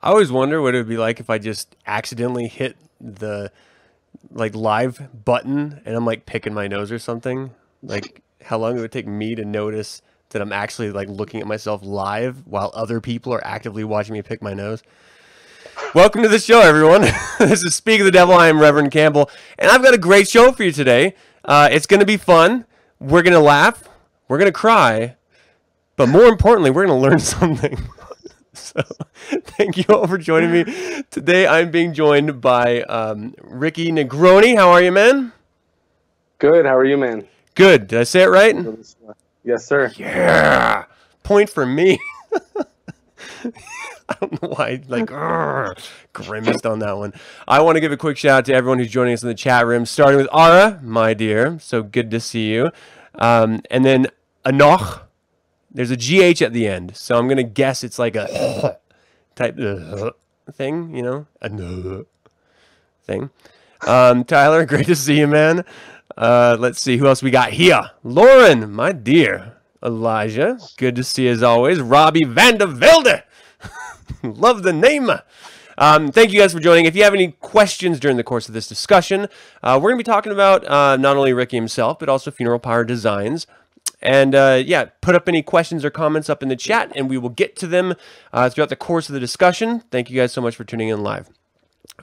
I always wonder what it would be like if I just accidentally hit the like live button and I'm like picking my nose or something. Like how long it would take me to notice that I'm actually like looking at myself live while other people are actively watching me pick my nose. Welcome to the show, everyone. This is Speak of the Devil. I am Reverend Campbell, and I've got a great show for you today. It's going to be fun. We're going to laugh. We're going to cry. But more importantly, we're going to learn something. So thank you all for joining me. Today I'm being joined by Ricky Negroni. How are you, man? Good. How are you, man? Good. Did I say it right? Yes, sir. Yeah. Point for me. I don't know why I grimaced on that one. I want to give a quick shout out to everyone who's joining us in the chat room, starting with Ara, my dear. So good to see you. And then Anoch. There's a GH at the end. So I'm going to guess it's like a type thing, you know? A thing. Tyler, great to see you, man. Let's see who else we got here. Lauren, my dear. Elijah, good to see you as always. Robbie Vandevelde. Love the name. Thank you guys for joining. If you have any questions during the course of this discussion, we're going to be talking about not only Ricky himself, but also Funeral Pyre Designs. And yeah, put up any questions or comments up in the chat, and we will get to them throughout the course of the discussion. Thank you guys so much for tuning in live.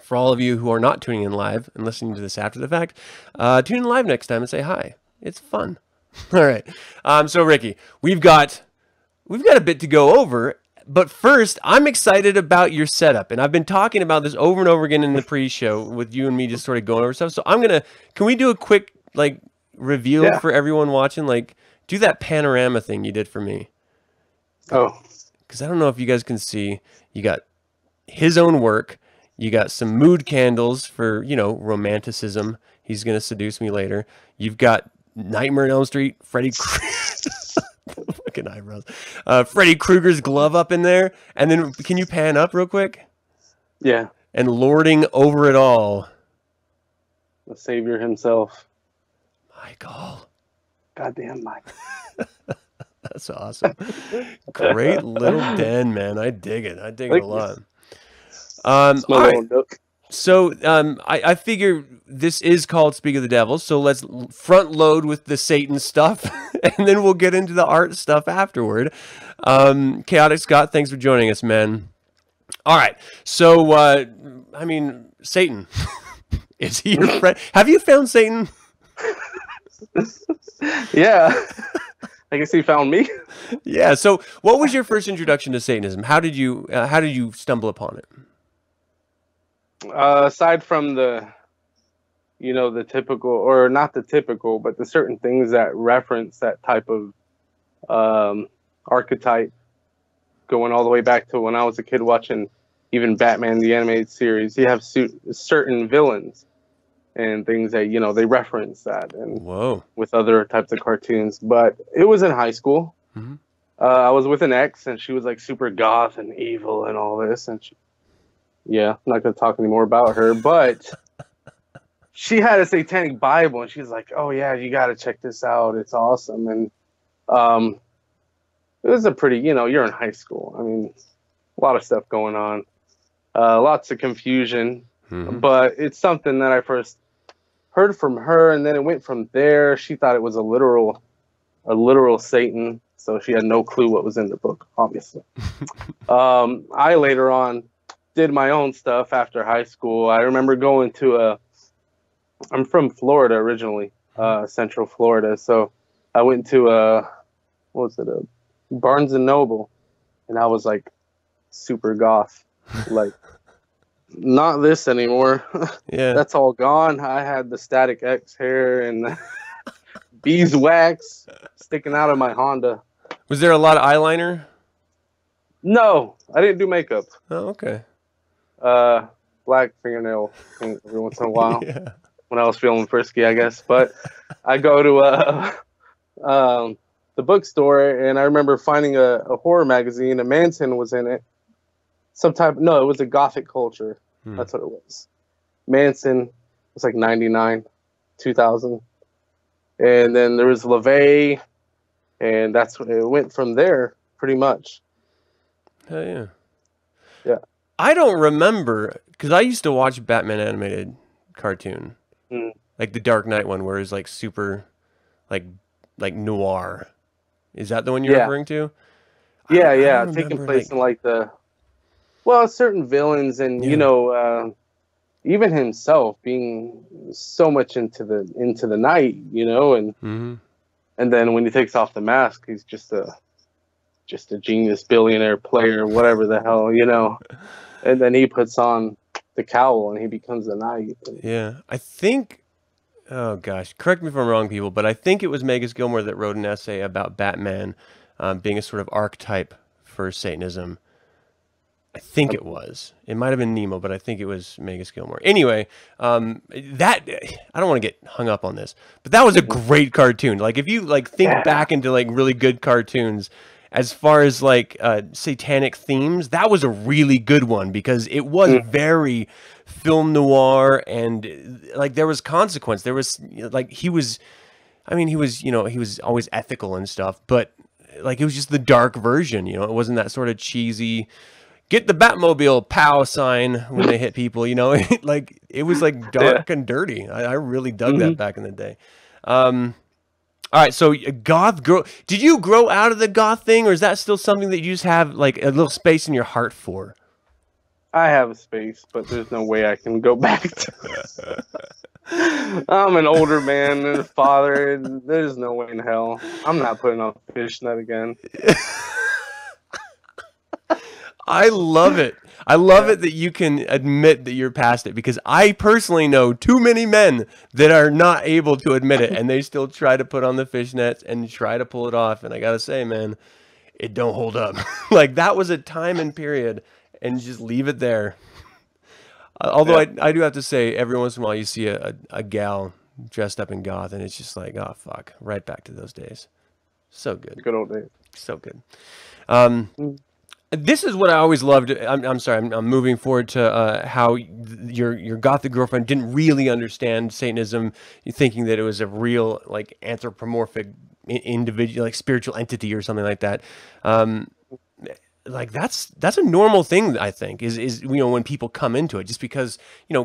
For all of you who are not tuning in live and listening to this after the fact, tune in live next time and say hi. It's fun. All right. So Ricky, we've got a bit to go over. But first, I'm excited about your setup, and I've been talking about this over and over again in the pre-show with you and me just sort of going over stuff. So can we do a quick like reveal for everyone watching? Like, do that panorama thing you did for me. Oh. Because I don't know if you guys can see, you got his own work, you got some mood candles for, you know, romanticism. He's going to seduce me later. You've got Nightmare on Elm Street, Freddy fucking eyebrows. Freddy Krueger's glove up in there. And then can you pan up real quick? Yeah. And lording over it all, The Savior himself. Michael. Goddamn Michael. That's awesome. Great little den, man. I dig it. I dig it a lot. All right. So I figure this is called Speak of the Devil, so let's front load with the Satan stuff, and then we'll get into the art stuff afterward. Chaotic Scott, thanks for joining us, man. All right, so I mean, Satan, is he your friend? Have you found Satan? Yeah, I guess he found me. Yeah. So, what was your first introduction to Satanism? How did you stumble upon it? Aside from the typical, or not the typical, but the certain things that reference that type of archetype, going all the way back to when I was a kid watching even Batman the animated series. You have certain villains and things that they reference that, and with other types of cartoons. But it was in high school. Mm-hmm. I was with an ex, and she was like super goth and evil and all this, and I'm not going to talk anymore about her, but she had a satanic Bible, and she's like, oh, yeah, you got to check this out. It's awesome. And it was a pretty, you're in high school. I mean, a lot of stuff going on, lots of confusion, but it's something that I first heard from her, and then it went from there. She thought it was a literal Satan, so she had no clue what was in the book, obviously. I later on did my own stuff after high school. I remember going to I'm from Florida originally, Central Florida. So I went to a Barnes and Noble, and I was like super goth, like not this anymore. Yeah, that's all gone. I had the Static X hair and beeswax sticking out of my Honda. Was there a lot of eyeliner? No, I didn't do makeup. Oh, okay. Black fingernail paint every once in a while. Yeah. When I was feeling frisky, I guess. But I go to the bookstore, and I remember finding a horror magazine. A Manson was in it. It was a Gothic Culture. That's what it was. Manson was like 99, 2000. And then there was LaVey, and it went from there pretty much. Oh, yeah. Yeah. I don't remember, because I used to watch Batman animated cartoon, like the Dark Knight one, where it's like super, like noir. Is that the one you're Yeah, referring to? I yeah, don't taking remember place in like certain villains, and yeah. even himself being so much into the night, and Hmm. and then when he takes off the mask, he's just a genius billionaire player, whatever the hell, and then he puts on the cowl and he becomes the knight. Yeah, I think. Oh gosh, correct me if I'm wrong, people, but I think it was Magus Gilmore that wrote an essay about Batman being a sort of archetype for Satanism. I think it was. It might have been Nemo, but I think it was Magus Gilmore. Anyway, that I don't want to get hung up on this, but that was a great cartoon. Like if you like think back into like really good cartoons, as far as like satanic themes, that was a really good one because it was very film noir and like there was consequence. There was like he was, I mean, he was he was always ethical and stuff, but like it was just the dark version. It wasn't that sort of cheesy. Get the Batmobile pow sign when they hit people, like it was like dark and dirty. I really dug that back in the day. All right, so goth grow. Did you grow out of the goth thing, or is that still something that you just have like a little space in your heart for? I have a space, but there's no way I can go back to I'm an older man and a father. There's no way in hell. I'm not putting on fishnet again. I love it. I love it that you can admit that you're past it because I personally know too many men that are not able to admit it and they still try to put on the fishnets and try to pull it off. And I got to say, man, it don't hold up. Like that was a time and period and just leave it there. Although I do have to say every once in a while you see a gal dressed up in goth and it's just like, oh, fuck, right back to those days. So good. Good old days. So good. This is what I always loved. I'm sorry. I'm moving forward to how your gothic girlfriend didn't really understand Satanism, thinking that it was a real like anthropomorphic individual, like spiritual entity or something like that. Like that's a normal thing, I think, is when people come into it, just because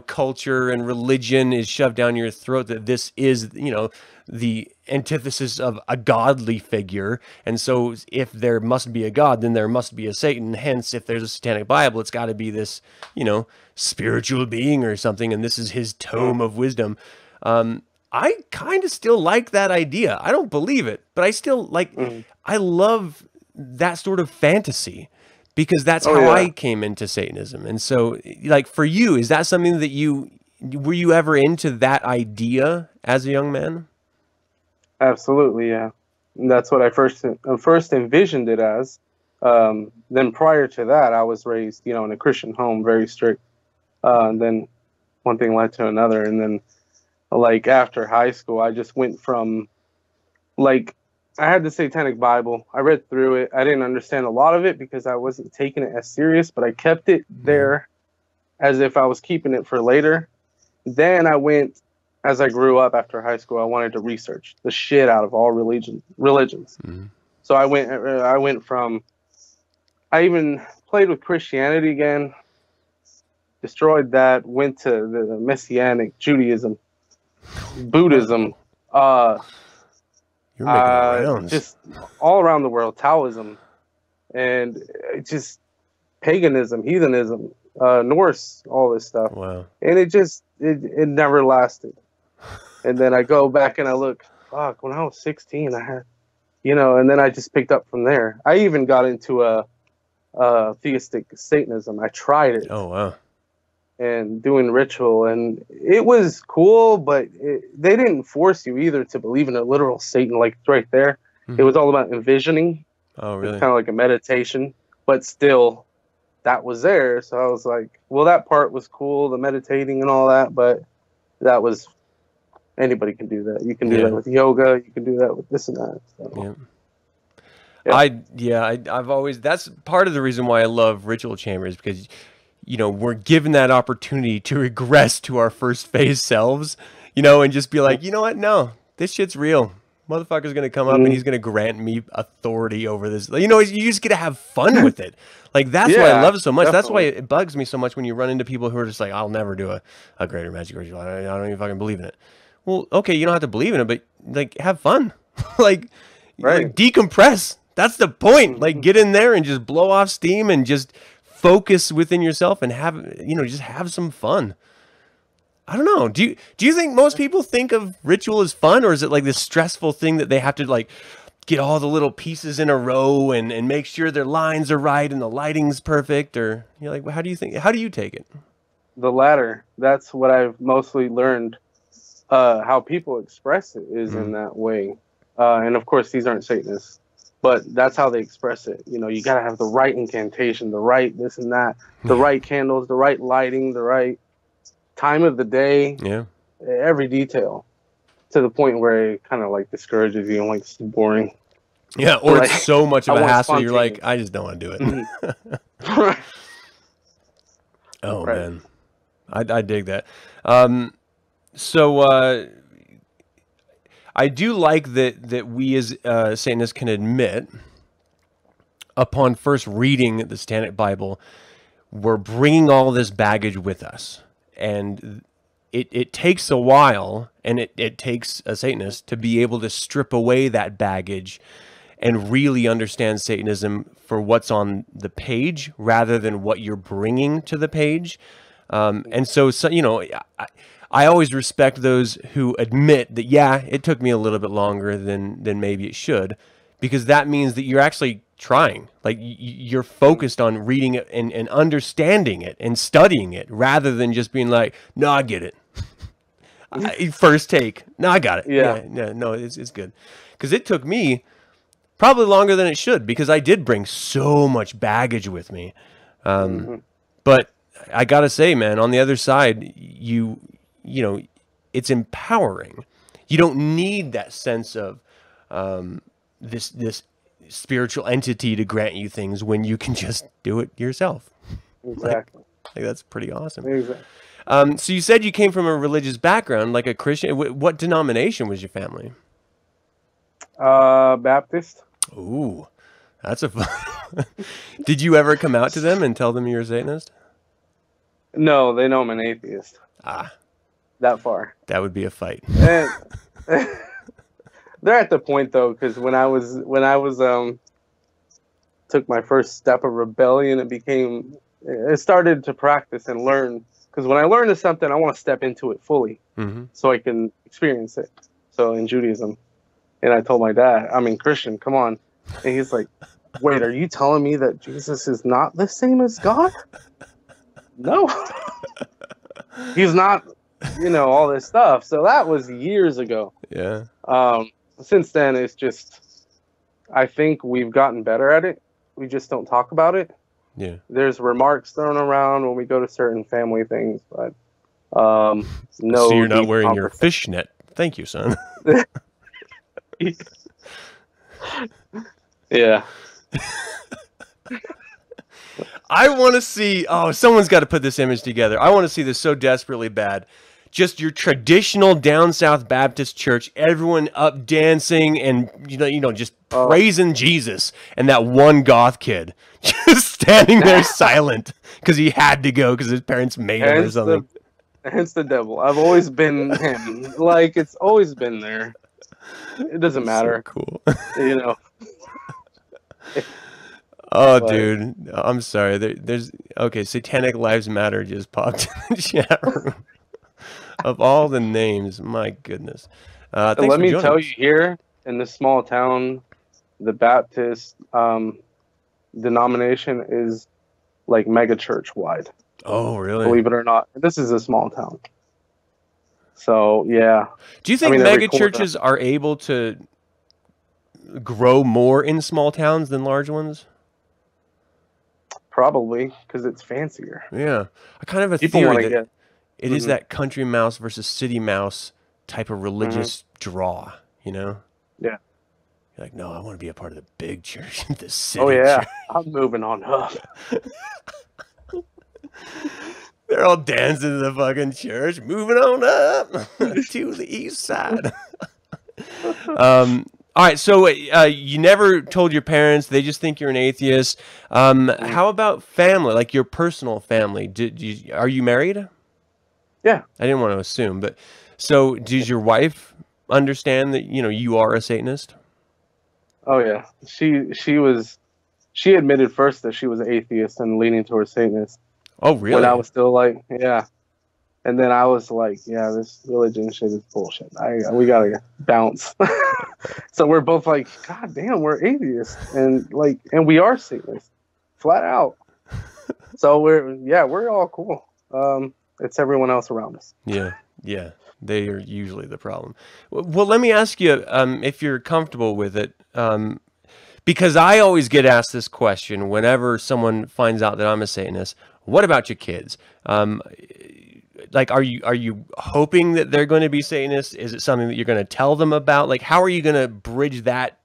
culture and religion is shoved down your throat that this is the antithesis of a godly figure, and so if there must be a god, then there must be a Satan. Hence, if there's a satanic Bible, it's got to be this spiritual being or something, and this is his tome of wisdom. I kind of still like that idea. I don't believe it, but I still like. I love that sort of fantasy because that's how I came into Satanism. And so like for you, is that something that were you ever into that idea as a young man? Absolutely. Yeah. And that's what I first envisioned it as. Then prior to that, I was raised, in a Christian home, very strict. And then one thing led to another. And then like after high school, I just went from like, I had the Satanic Bible. I read through it. I didn't understand a lot of it because I wasn't taking it as serious, but I kept it there as if I was keeping it for later. Then I went, as I grew up after high school, I wanted to research the shit out of all religions. So I went from, I even played with Christianity again, destroyed that, went to the Messianic, Judaism, Buddhism, You're making rounds. just all around the world, Taoism, and just paganism, heathenism, Norse, all this stuff. Wow. And it never lasted. And then I go back and I look, fuck, when I was 16, I had, and then I just picked up from there. I even got into a theistic Satanism. I tried it. Oh, wow. And doing ritual, and it was cool, but they didn't force you either to believe in a literal Satan, like right there. It was all about envisioning. Oh, really? It's kind of like a meditation, but still, that was there. So I was like, well, that part was cool, the meditating and all that, but that was, anybody can do that. You can do that with yoga. You can do that with this and that. So. Yeah. I've always, that's part of the reason why I love ritual chambers, because we're given that opportunity to regress to our first phase selves, and just be like, you know what? No, this shit's real. Motherfucker's gonna come up and he's gonna grant me authority over this. You know, you just get to have fun with it. Like, that's why I love it so much. Definitely. That's why it bugs me so much when you run into people who are just like, I'll never do a greater magic ritual. I don't even fucking believe in it. Well, okay, you don't have to believe in it, but like, have fun. like decompress. That's the point. Like, get in there and just blow off steam and just focus within yourself and have, you know, just have some fun. I don't know. Do you think most people think of ritual as fun, or is it like this stressful thing that they have to like get all the little pieces in a row and make sure their lines are right and the lighting's perfect? Or you're like, well, how do you take it? The latter. That's what I've mostly learned. How people express it is in that way. And of course, these aren't Satanists, but that's how they express it. You know, you got to have the right incantation, the right this and that, the right candles, the right lighting, the right time of the day, every detail, to the point where it kind of like discourages you and like it's boring. Yeah, or like, it's so much of a hassle. You're like, I just don't want to do it. Oh man, I dig that. So I do like that we as Satanists can admit, upon first reading the Satanic Bible, we're bringing all this baggage with us. And it takes a while, and it takes a Satanist to be able to strip away that baggage and really understand Satanism for what's on the page rather than what you're bringing to the page. And so, you know, I always respect those who admit that, yeah, it took me a little bit longer than maybe it should, because that means that you're actually trying. Like, you're focused on reading it and understanding it and studying it, rather than just being like, no, I get it. First take. No, I got it. Yeah, no, it's good. Because it took me probably longer than it should, because I did bring so much baggage with me. But I got to say, man, on the other side, you know, it's empowering. You don't need that sense of this spiritual entity to grant you things when you can just do it yourself. Exactly. Like that's pretty awesome. Exactly. So you said you came from a religious background, like a Christian. What denomination was your family? Baptist. Ooh, that's a fun. Did you ever come out to them and tell them you're a Satanist? No, they know I'm an atheist. That far. That would be a fight. And they're at the point though, because when I was took my first step of rebellion, it started to practice and learn. Because when I learn to something, I want to step into it fully, so I can experience it. So in Judaism, and I told my dad, I mean, Christian, come on, and he's like, wait, are you telling me that Jesus is not the same as God? No, he's not. You know, all this stuff. So that was years ago. Yeah. Since then, it's just, I think we've gotten better at it. We just don't talk about it. Yeah. There's remarks thrown around when we go to certain family things, but no. So you're not wearing your fishnet. Thank you, son. Yeah. I want to see, someone's got to put this image together. I want to see this so desperately bad. Just your traditional down south Baptist church, everyone up dancing and you know, just praising Jesus, and that one goth kid just standing there silent because he had to go because his parents made him or something. Hence the devil. I've always been him. Like, it's always been there. It doesn't matter. So cool. You know. Oh, dude, I'm sorry. There's okay. Satanic Lives Matter just popped in the chat room. Of all the names, my goodness. Let me tell you, here in this small town, the Baptist denomination is like mega church wide. Oh, really? Believe it or not, this is a small town. So yeah. Do you think mega churches are able to grow more in small towns than large ones? Probably, because it's fancier. Yeah, I kind of have a theory that it is that country mouse versus city mouse type of religious draw. You know? Yeah. You're like, no, I want to be a part of the big church, the city. Oh yeah, church. I'm moving on up. They're all dancing to the fucking church, moving on up to the east side. All right, so you never told your parents; they just think you're an atheist. How about family, like your personal family? Are you married? Yeah. I didn't want to assume, but so does your wife understand that you are a Satanist? Oh yeah. She admitted first that she was an atheist and leaning towards Satanist. Oh, When I really? was still like, yeah. And then I was like, yeah, this religion shit is bullshit. We gotta bounce. So we're both like, God damn, we're atheists, and we are Satanists, flat out. So we're all cool. It's everyone else around us. Yeah, yeah. They are usually the problem. Well, let me ask you if you're comfortable with it, because I always get asked this question whenever someone finds out that I'm a Satanist. What about your kids? Like, are you hoping that they're going to be Satanists? Is it something that you're going to tell them about? Like, how are you going to bridge that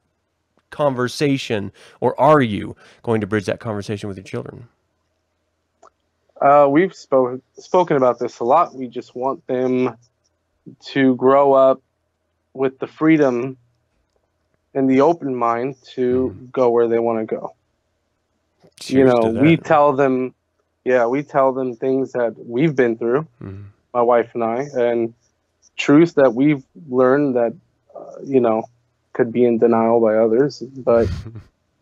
conversation, or are you going to bridge that conversation with your children? We've spoken about this a lot. We just want them to grow up with the freedom and the open mind to go where they want to go. Cheers to that. We tell them things that we've been through, my wife and I, and truths that we've learned that, could be in denial by others. But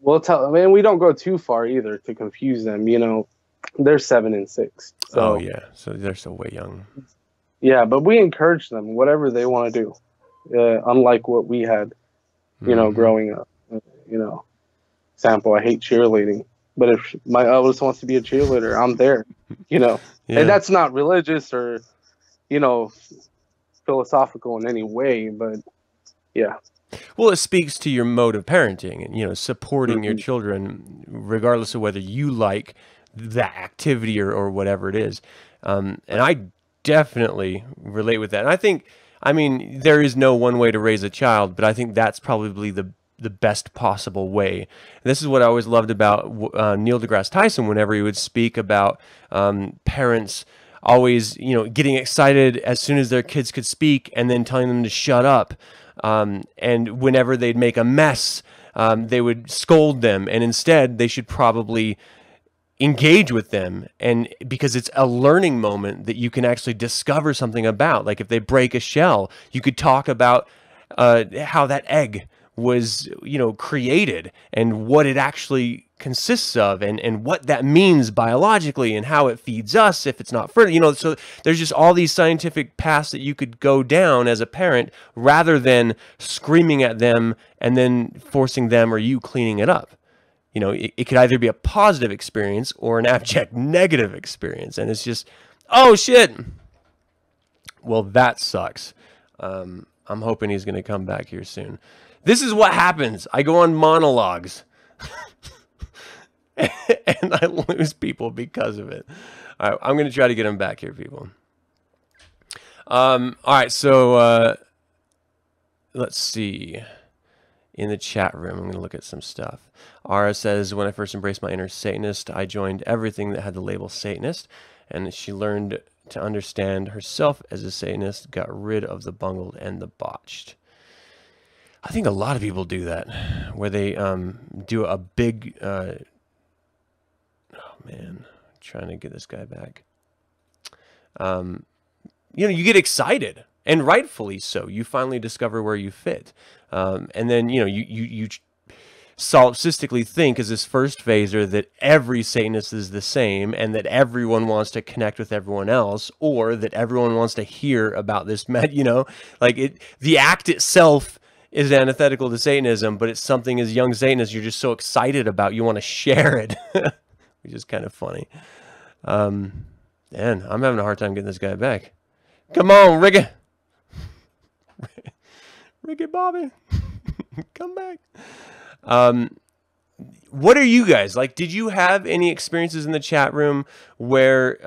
we'll tell them, and we don't go too far either to confuse them. They're 7 and 6. So, oh, yeah. So they're still way young. Yeah, but we encourage them, whatever they want to do. Unlike what we had, growing up. Example, I hate cheerleading. But if my eldest wants to be a cheerleader, I'm there, Yeah. And that's not religious or, philosophical in any way, but yeah. Well, it speaks to your mode of parenting and, supporting your children, regardless of whether you like that activity or whatever it is. And I definitely relate with that. And I mean, there is no one way to raise a child, but I think that's probably the best possible way. And this is what I always loved about Neil deGrasse Tyson whenever he would speak about parents always, getting excited as soon as their kids could speak and then telling them to shut up. And whenever they'd make a mess, they would scold them. And instead, they should probably engage with them, and because it's a learning moment that you can actually discover something about. Like if they break a shell, you could talk about how that egg was, created and what it actually consists of, and what that means biologically, and how it feeds us if it's not fertile. So there's just all these scientific paths that you could go down as a parent, rather than screaming at them and then forcing them or you cleaning it up. It could either be a positive experience or an abject negative experience. And it's just, oh, shit. Well, that sucks. I'm hoping he's going to come back here soon. This is what happens. I go on monologues. And I lose people because of it. All right, I'm going to try to get him back here, people. All right, so let's see. In the chat room, I'm going to look at some stuff. Ara says, when I first embraced my inner Satanist, I joined everything that had the label Satanist, and she learned to understand herself as a Satanist, got rid of the bungled and the botched. I think a lot of people do that, where they do a big... oh, man. I'm trying to get this guy back. You get excited, and rightfully so. You finally discover where you fit. And then, you solipsistically think as this first phaser that every Satanist is the same, and that everyone wants to connect with everyone else, or that everyone wants to hear about this, the act itself is antithetical to Satanism, but it's something as young Satanists you're just so excited about, you want to share it, which is kind of funny. Man, I'm having a hard time getting this guy back. Come on, Ricky. Ricky Bobby, come back. What are you guys like? Did you have any experiences in the chat room where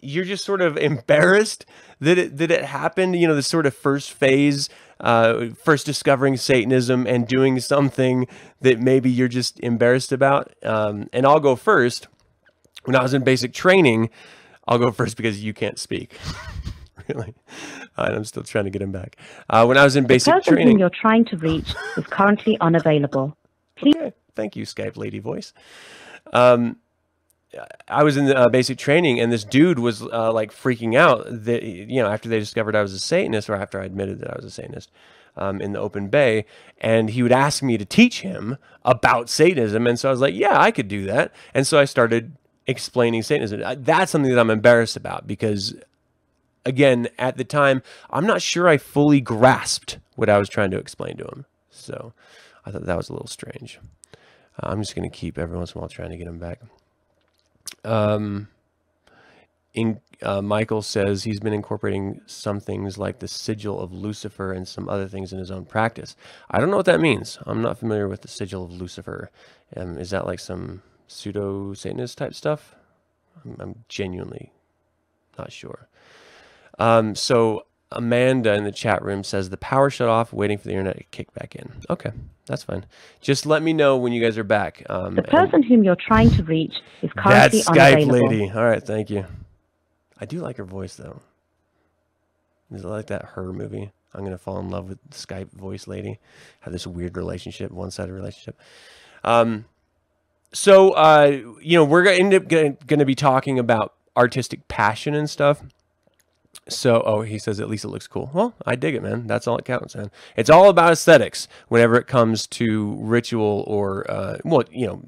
you're just sort of embarrassed that it happened? This sort of first phase, first discovering Satanism and doing something that maybe you're just embarrassed about. And I'll go first. When I was in basic training, I'll go first because you can't speak. really. And I'm still trying to get him back. When I was in basic The person training, whom you're trying to reach is currently unavailable. Please. okay, thank you, Skype lady voice. I was in the basic training, and this dude was like freaking out that, you know, after they discovered I was a Satanist, or after I admitted that I was a Satanist, in the open bay, and he would ask me to teach him about Satanism, and so I was like, yeah, I could do that, and so I started explaining Satanism. That's something that I'm embarrassed about, because, again, at the time, I'm not sure I fully grasped what I was trying to explain to him, so I thought that was a little strange. I'm just going to keep every once in a while trying to get him back. Michael says he's been incorporating some things like the sigil of Lucifer and some other things in his own practice. I don't know what that means. I'm not familiar with the sigil of Lucifer. Is that like some pseudo-Satanist type stuff? I'm genuinely not sure. So Amanda in the chat room says the power shut off, waiting for the internet to kick back in. Okay, that's fine. Just let me know when you guys are back. The person whom you're trying to reach is currently that's Skype unavailable. lady. All right, thank you. I do like her voice, though. Is it like that Her movie? I'm going to fall in love with the Skype voice lady. Have this weird relationship, one-sided relationship. So, you know, we're going to be talking about artistic passion and stuff. So, oh, he says, at least it looks cool. Well, I dig it, man. That's all it counts, man. It's all about aesthetics whenever it comes to ritual or, well, you know,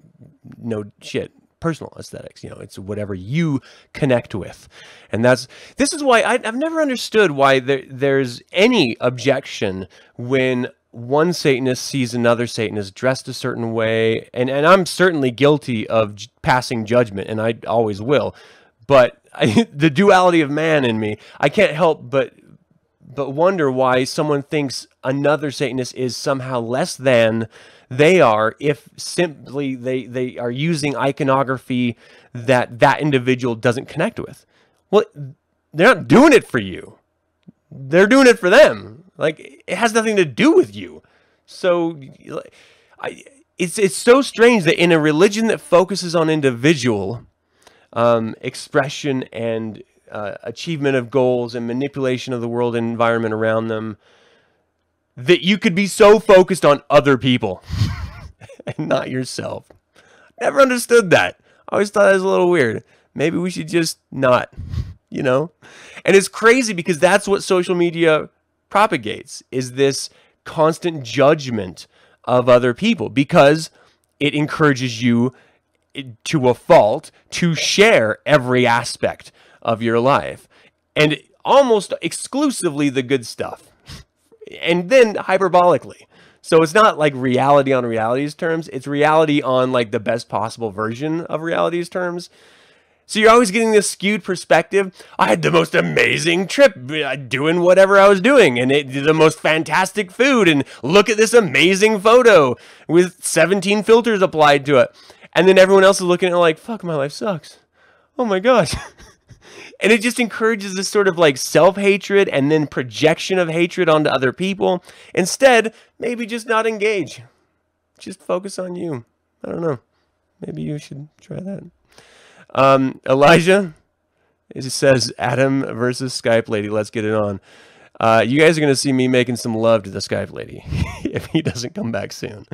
no shit. Personal aesthetics, you know, it's whatever you connect with. And this is why I've never understood why there's any objection when one Satanist sees another Satanist dressed a certain way. And I'm certainly guilty of passing judgment, and I always will. But the duality of man in me, I can't help but wonder why someone thinks another Satanist is somehow less than they are, if simply they are using iconography that individual doesn't connect with. Well, they're not doing it for you. They're doing it for them. Like, it has nothing to do with you. So it's so strange that in a religion that focuses on individual expression and achievement of goals and manipulation of the world and environment around them, that you could be so focused on other people and not yourself. Never understood that. I always thought that was a little weird. Maybe we should just not, you know? And it's crazy because that's what social media propagates, is this constant judgment of other people, because it encourages you to a fault to share every aspect of your life, and almost exclusively the good stuff. And then hyperbolically. So it's not like reality on reality's terms. It's reality on like the best possible version of reality's terms. So you're always getting this skewed perspective. I had the most amazing trip doing whatever I was doing, and the most fantastic food, and look at this amazing photo with 17 filters applied to it. And then everyone else is looking at it like, fuck, my life sucks. Oh my gosh. And it just encourages this sort of like self-hatred and then projection of hatred onto other people. Instead, maybe just not engage. Just focus on you. I don't know. Maybe you should try that. Elijah, it says, Adam versus Skype lady. Let's get it on. You guys are going to see me making some love to the Skype lady if he doesn't come back soon.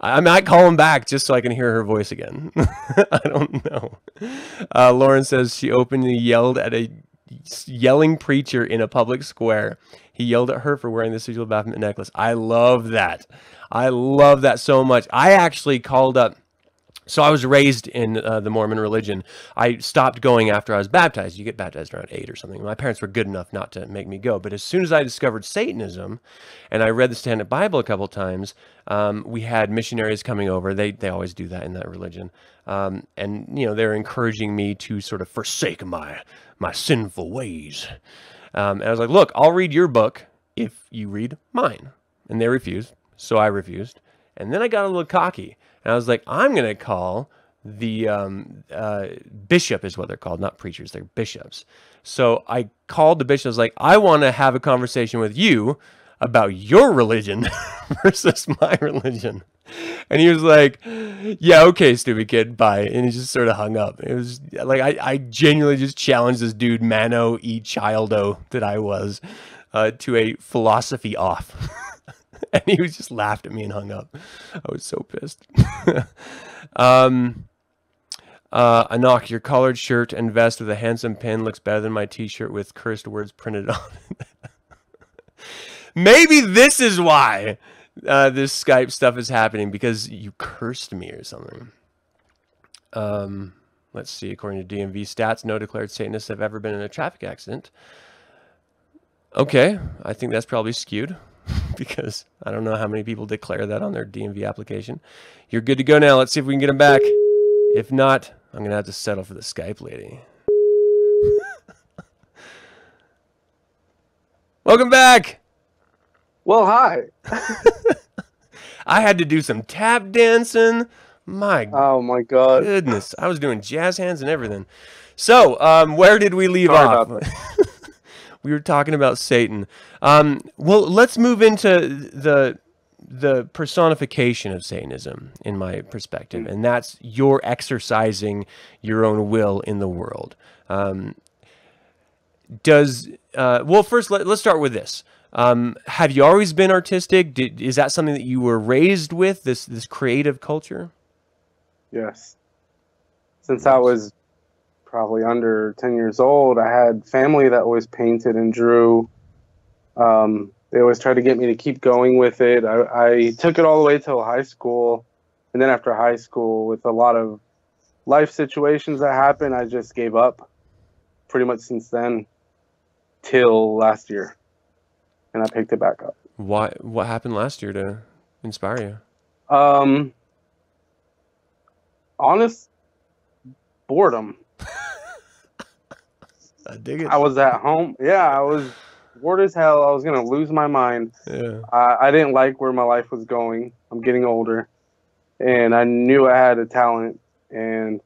I might call him back just so I can hear her voice again. I don't know. Lauren says she openly yelled at a yelling preacher in a public square. He yelled at her for wearing the sigil of Baphomet necklace. I love that. I love that so much. I actually called up. So I was raised in the Mormon religion. I stopped going after I was baptized. You get baptized around 8 or something. My parents were good enough not to make me go. But as soon as I discovered Satanism, and I read the Satanic Bible a couple times, we had missionaries coming over. They always do that in that religion. And, you know, they're encouraging me to sort of forsake my sinful ways. And I was like, look, I'll read your book if you read mine. And they refused. So I refused. And then I got a little cocky. And I was like, I'm going to call the bishop, is what they're called, not preachers, they're bishops. So I called the bishop. I was like, I want to have a conversation with you about your religion versus my religion. And he was like, yeah, okay, stupid kid, bye. And he just sort of hung up. It was like, I genuinely just challenged this dude, mano e childo that I was, to a philosophy off. And he was just laughed at me and hung up. I was so pissed. Anok, your collared shirt and vest with a handsome pin looks better than my t-shirt with cursed words printed on it. Maybe this is why this Skype stuff is happening, because you cursed me or something. Let's see. According to DMV stats, no declared Satanists have ever been in a traffic accident. Okay, I think that's probably skewed because I don't know how many people declare that on their DMV application. You're good to go now. Let's see if we can get them back. If not, I'm going to have to settle for the Skype lady. Welcome back. Well, hi. I had to do some tap dancing. Oh my God. Goodness. I was doing jazz hands and everything. So, where did we leave off? We were talking about Satan. Well, let's move into the personification of Satanism, in my perspective, and that's you're exercising your own will in the world. Well, first let's start with this. Have you always been artistic? Is that something that you were raised with, this creative culture? Yes. Since I was probably under 10 years old, I had family that always painted and drew. They always tried to get me to keep going with it. I took it all the way till high school. And then after high school, with a lot of life situations that happened, I just gave up pretty much since then till last year. And I picked it back up. Why? What happened last year to inspire you? Honest boredom. I dig it. I was at home. Yeah, I was bored as hell. I was going to lose my mind. Yeah. I didn't like where my life was going. I'm getting older. And I knew I had a talent. And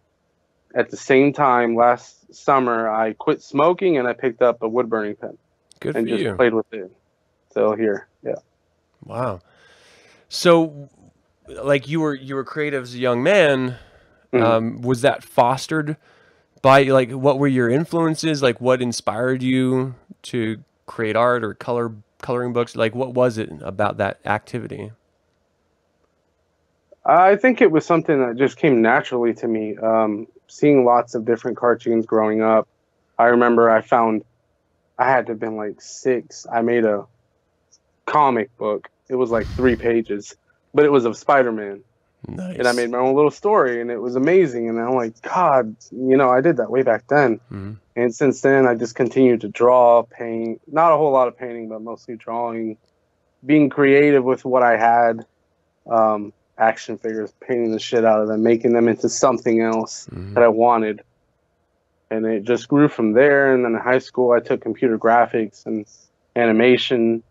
at the same time, last summer, I quit smoking and I picked up a wood-burning pen. Good and for just you. played with it. So here, yeah. Wow. So, like you were creative as a young man. Was that fostered by, like, what were your influences? Like, what inspired you to create art or coloring books? Like, what was it about that activity? I think it was something that just came naturally to me. Seeing lots of different cartoons growing up. I remember I had to have been like 6. I made a comic book. It was like 3 pages, but it was of Spider-Man. Nice. And I made my own little story, and it was amazing. And I'm like, God, I did that way back then. Mm-hmm. And since then, I just continued to draw, paint. Not a whole lot of painting, but mostly drawing. Being creative with what I had. Action figures, painting the shit out of them, making them into something else that I wanted. And it just grew from there. And then in high school, I took computer graphics and animation.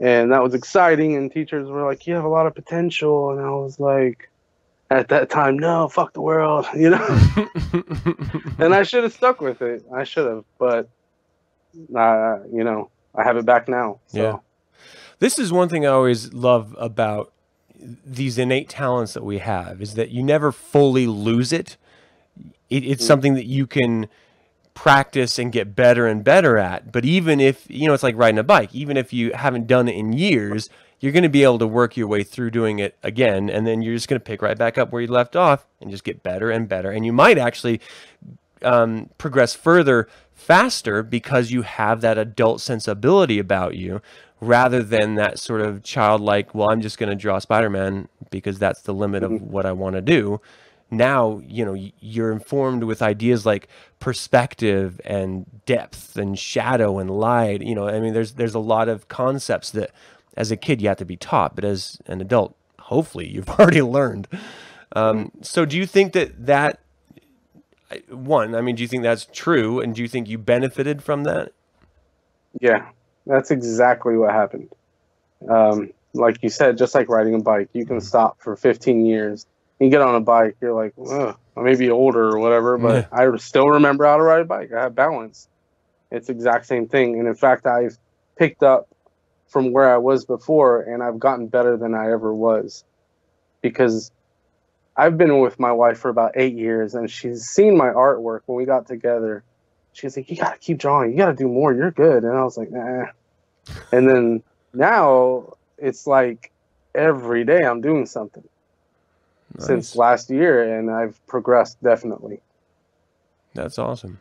And that was exciting. And teachers were like, you have a lot of potential. And I was like, at that time, no, fuck the world, And I should have stuck with it. I should have. But, I have it back now. So. Yeah. This is one thing I always love about these innate talents that we have, is that you never fully lose it. It's something that you can practice and get better and better at. But even if, it's like riding a bike, even if you haven't done it in years, you're going to be able to work your way through doing it again. And then you're just going to pick right back up where you left off and just get better and better. And you might actually progress further faster because you have that adult sensibility about you, rather than that sort of childlike, well, I'm just going to draw Spider-Man because that's the limit of what I want to do. Now, you're informed with ideas like perspective and depth and shadow and light. There's a lot of concepts that as a kid you have to be taught, but as an adult, hopefully you've already learned. So do you think do you think that's true? And do you think you benefited from that? Yeah. That's exactly what happened. Like you said, just like riding a bike, you can stop for 15 years. You get on a bike, you're like, I may be older or whatever, but I still remember how to ride a bike. I have balance. It's the exact same thing. And in fact, I've picked up from where I was before, and I've gotten better than I ever was. because I've been with my wife for about 8 years, and she's seen my artwork when we got together. She's like, you got to keep drawing. You got to do more. You're good. And I was like, nah. And then now it's like every day I'm doing something since last year, and I've progressed definitely. That's awesome.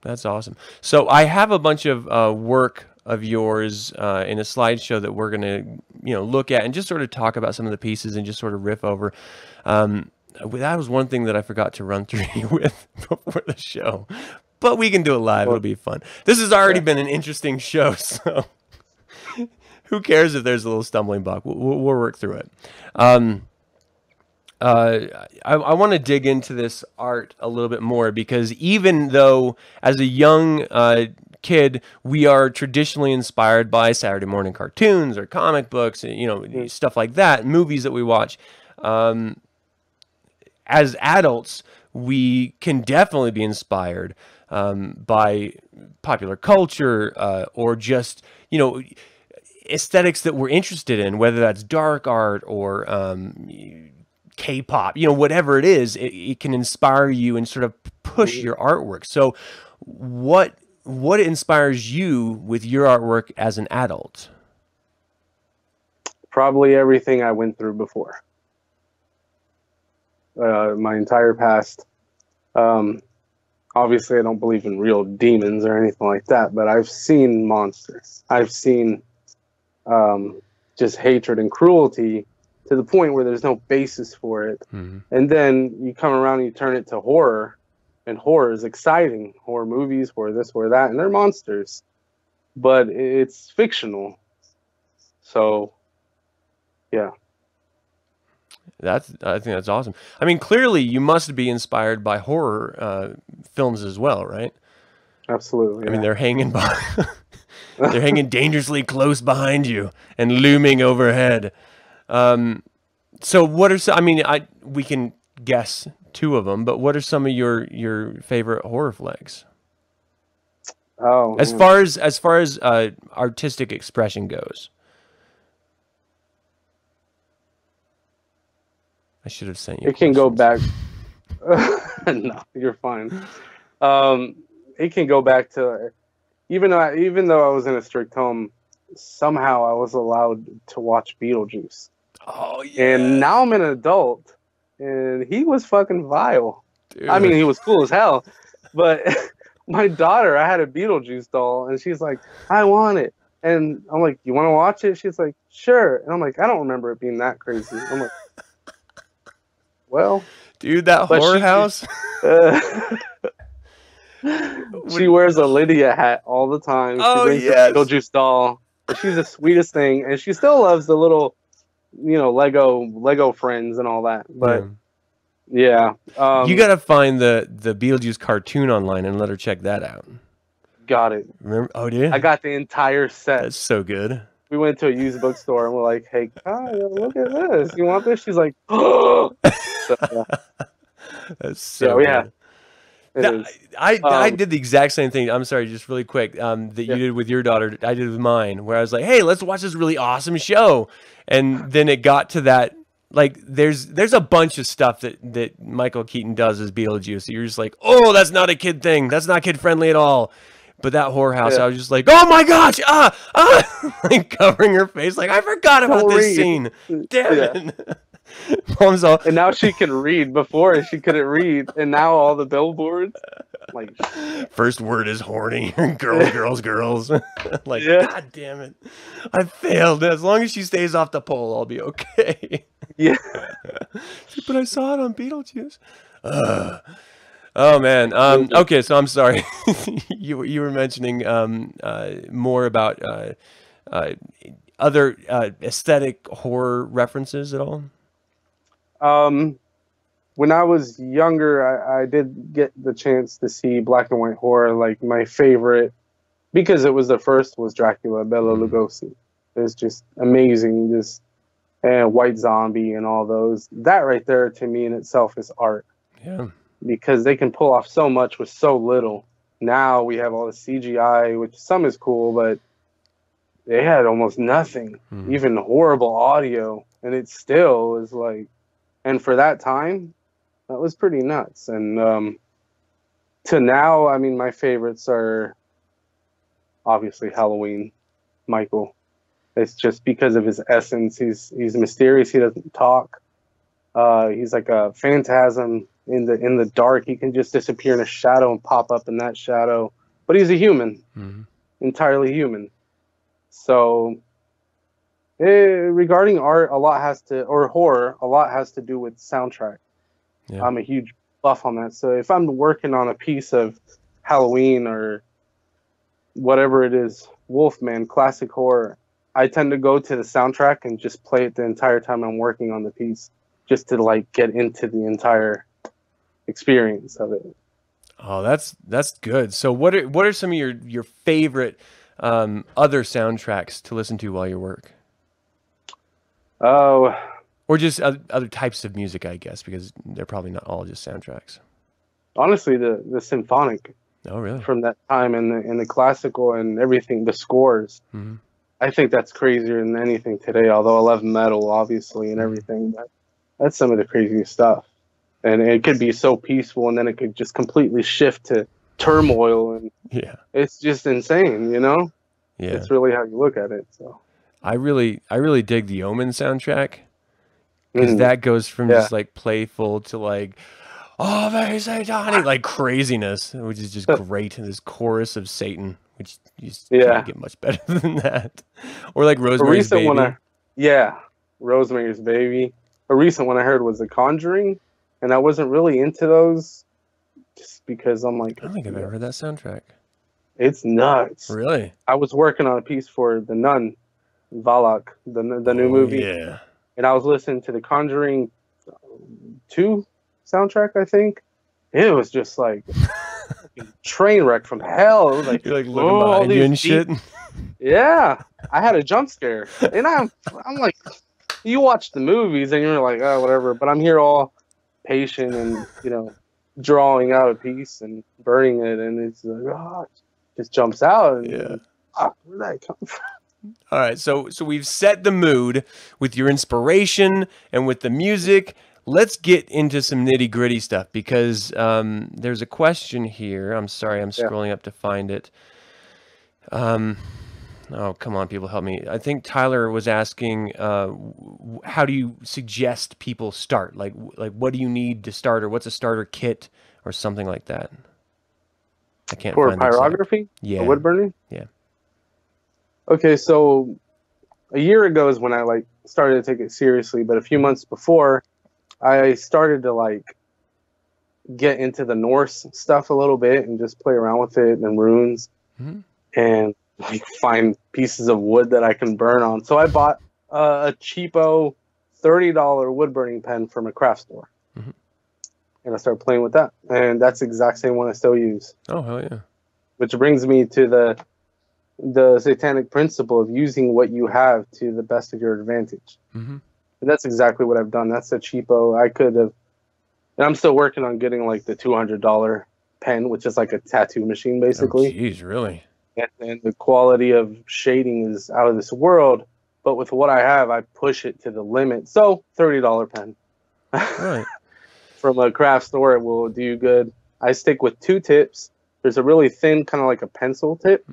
That's awesome. So I have a bunch of work of yours in a slideshow that we're going to, look at and just sort of talk about some of the pieces and just sort of riff over. That was one thing that I forgot to run through you with before the show, but we can do it live. It'll be fun. This has already been an interesting show, so who cares if there's a little stumbling block? We'll work through it. I want to dig into this art a little bit more, because even though as a young kid we are traditionally inspired by Saturday morning cartoons or comic books, stuff like that, movies that we watch, as adults we can definitely be inspired by popular culture or just aesthetics that we're interested in, whether that's dark art or K-pop, whatever it is, it can inspire you and sort of push your artwork. So what inspires you with your artwork as an adult? Probably everything I went through before. My entire past. Obviously, I don't believe in real demons or anything like that, but I've seen monsters. I've seen just hatred and cruelty to the point where there's no basis for it. Mm-hmm. And then you come around and you turn it to horror, and horror is exciting. Horror movies, horror this, horror that, and they're monsters. But it's fictional. So, yeah. I think that's awesome. I mean, clearly you must be inspired by horror films as well, right? Absolutely. I mean, they're hanging they're hanging dangerously close behind you and looming overhead. So what are some, I mean, we can guess two of them, but what are some of your favorite horror flicks? Oh, as far as artistic expression goes. I should have sent you. It can go back. No, you're fine. It can go back to even though I was in a strict home, somehow I was allowed to watch Beetlejuice. Oh yeah. And now I'm an adult, and he was fucking vile. Dude. I mean, he was cool as hell, but my daughter, I had a Beetlejuice doll, and she's like, I want it. And I'm like, you want to watch it? She's like, sure. And I'm like, I don't remember it being that crazy. I'm like, well, dude, that horror house. She wears a Lydia hat all the time. She brings the Beetlejuice doll. She's the sweetest thing, and she still loves the little, Lego friends and all that. But yeah, you gotta find the Beetlejuice cartoon online and let her check that out. Got it. Remember? Oh, dude, I got the entire set. That's so good. We went to a used bookstore and we're like, "Hey, look at this! You want this?" She's like, "Oh!" So, yeah. That's so good. Yeah. I did the exact same thing. I'm sorry, just really quick. That you did with your daughter, I did with mine. Where I was like, "Hey, let's watch this really awesome show," and then it got to that. Like, there's a bunch of stuff that Michael Keaton does as Beetlejuice. You're just like, "Oh, that's not a kid thing. That's not kid friendly at all." But that horror house, I was just like, "Oh my gosh!" Like covering her face, like I forgot about this scene. Damn it. Mom's all, and now she can read. Before she couldn't read, and now all the billboards, like, first word is horny. girls. Like, God damn it, I failed. As long as she stays off the pole, I'll be okay. Yeah. But I saw it on Beetlejuice. Oh man. Okay, so I'm sorry. You were mentioning more about other aesthetic horror references at all? When I was younger, I did get the chance to see black and white horror. Like, my favorite, because it was the first, was Dracula, Bela Lugosi. It's just amazing. Just White Zombie and all those. That right there, to me in itself, is art. Yeah. Because they can pull off so much with so little. Now we have all the CGI, which some is cool, but they had almost nothing, even horrible audio, and it still is like And for that time, that was pretty nuts. And to now, I mean, my favorites are obviously Halloween, Michael. It's just because of his essence. He's mysterious. He doesn't talk. He's like a phantasm in the dark. He can just disappear in a shadow and pop up in that shadow. But he's a human, entirely human. So regarding art, horror, a lot has to do with soundtrack. Yeah. I'm a huge buff on that. So if I'm working on a piece of Halloween or whatever it is, Wolfman, classic horror, I tend to go to the soundtrack and just play it the entire time I'm working on the piece, just to like get into the entire experience of it. Oh, that's good. So what are some of your favorite other soundtracks to listen to while you work? Oh, or just other types of music, I guess, because they're probably not all just soundtracks. Honestly, the symphonic. Oh, really? From that time, and the classical and everything, the scores. I think that's crazier than anything today. Although I love metal, obviously, and everything, but that's some of the craziest stuff. And it could be so peaceful, and then it could just completely shift to turmoil, and it's just insane, you know? Yeah, it's really how you look at it. So I really dig the Omen soundtrack, because that goes from just like playful to like, oh, very satanic, like craziness, which is just great. And this chorus of Satan, which you just can't get much better than that. Or like Rosemary's Baby. Rosemary's Baby. A recent one I heard was The Conjuring, and I wasn't really into those, just because I'm like, I don't think I've ever heard that soundtrack. It's nuts. Really? I was working on a piece for The Nun, Valak, the new movie. Yeah. And I was listening to The Conjuring 2 soundtrack, I think. It was just like a train wreck from hell. It was like, you're like looking behind you and shit. Yeah, I had a jump scare, and I'm like, you watch the movies and you're like, oh, whatever. But I'm here all patient and drawing out a piece and burning it, and it's like, oh, it just jumps out. And where'd that come from? All right, so we've set the mood with your inspiration and with the music. Let's get into some nitty-gritty stuff, because there's a question here. I'm sorry, I'm scrolling up to find it. Oh, come on, people, help me. I think Tyler was asking, how do you suggest people start? Like what do you need to start, or what's a starter kit, or something like that? I can't for find pyrography? Yeah. Wood burning? Yeah. Okay, so a year ago is when I started to take it seriously, but a few months before, I started to get into the Norse stuff a little bit and just play around with it and runes and find pieces of wood that I can burn on. So I bought a cheapo $30 wood burning pen from a craft store, and I started playing with that. And that's the exact same one I still use. Oh, hell yeah. Which brings me to the satanic principle of using what you have to the best of your advantage. And that's exactly what I've done. That's a cheapo. I could have, and I'm still working on getting the $200 pen, which is like a tattoo machine, basically. Oh, jeez, really? And the quality of shading is out of this world. But with what I have, I push it to the limit. So $30 pen. Right. From a craft store, it will do you good. I stick with 2 tips. There's a really thin, kind of like a pencil tip.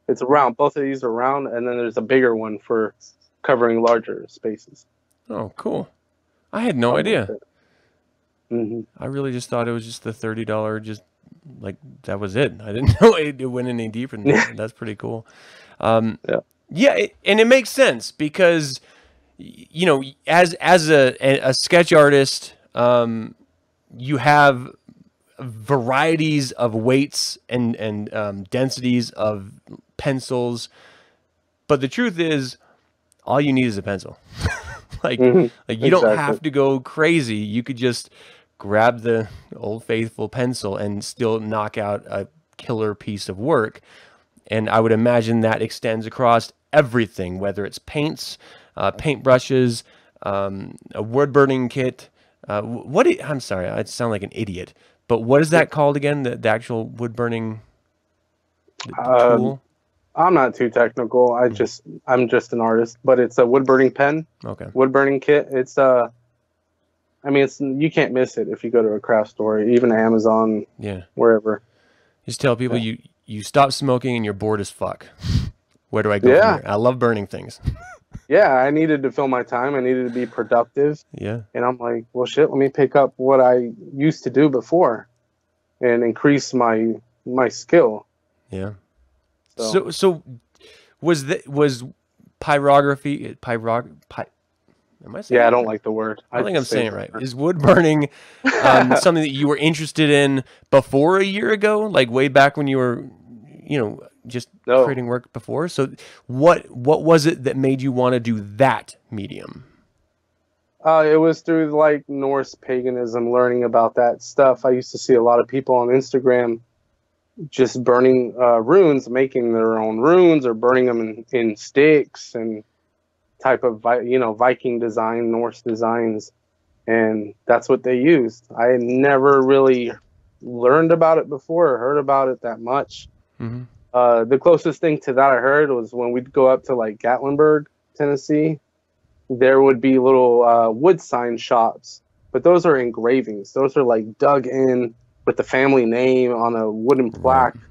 It's round. Both of these are round, and then there's a bigger one for covering larger spaces. Oh, cool. I had no idea. I really just thought it was just the $30, just that was it. I didn't know it went any deeper than that. That's pretty cool. Yeah, and it makes sense, because as a sketch artist, you have varieties of weights and densities of pencils, but the truth is, all you need is a pencil. You don't have to go crazy. You could just grab the old faithful pencil and still knock out a killer piece of work. And I would imagine that extends across everything, whether it's paints, paintbrushes, a wood burning kit. I'm sorry, I sound like an idiot, but what is that called again? The actual wood burning tool? I'm not too technical. I'm just an artist, but it's a wood burning pen. Okay. Wood burning kit. It's I mean, you can't miss it if you go to a craft store, even Amazon, Yeah. wherever. Just tell people you stop smoking and you're bored as fuck. Where do I go from Yeah. here? I love burning things. Yeah, I needed to fill my time. I needed to be productive. Yeah. And I'm like, well, shit, let me pick up what I used to do before and increase my skill. Yeah. So was pyrography am I saying Yeah, I that don't right? like the word. I don't think I'm saying it right. word. Is wood burning something that you were interested in before a year ago? Like way back when you were, just creating work before? So what was it that made you want to do that medium? It was through like Norse paganism, learning about that stuff. I used to see a lot of people on Instagram just burning runes, making their own runes or burning them in sticks and type of Viking design, Norse designs, and that's what they used. I had never really learned about it before or heard about it that much. Mm-hmm. The closest thing to that I heard was when we'd go up to like Gatlinburg, Tennessee. There would be little wood sign shops, but those are engravings. Those are like dug in with the family name on a wooden plaque. Right.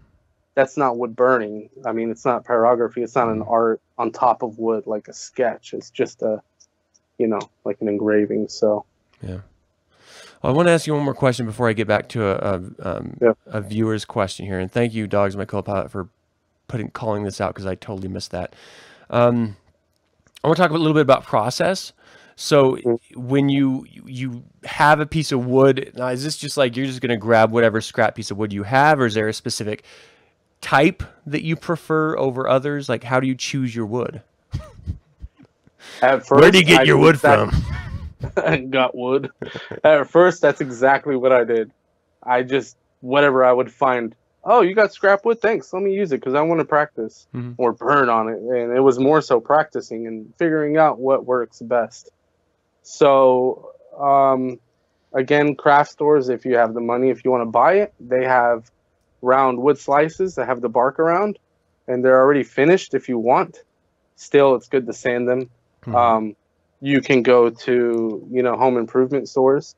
That's not wood burning. I mean, it's not pyrography. It's not an art on top of wood like a sketch. It's just like an engraving. So yeah. Well, I want to ask you one more question before I get back to a viewer's question here. And thank you, Dogs, my co-pilot, for calling this out because I totally missed that. I want to talk a little bit about process. So when you have a piece of wood, now is this just like you're just going to grab whatever scrap piece of wood you have, or is there a specific type that you prefer over others? Like, how do you choose your wood? At first, where do you get your wood from? I got wood. At first, that's exactly what I did. I just, whatever I would find, oh, you got scrap wood? Thanks. Let me use it because I want to practice or burn on it. And it was more so practicing and figuring out what works best. So, again, craft stores, if you have the money, if you want to buy it, they have round wood slices that have the bark around, and they're already finished if you want. Still, it's good to sand them. You can go to, home improvement stores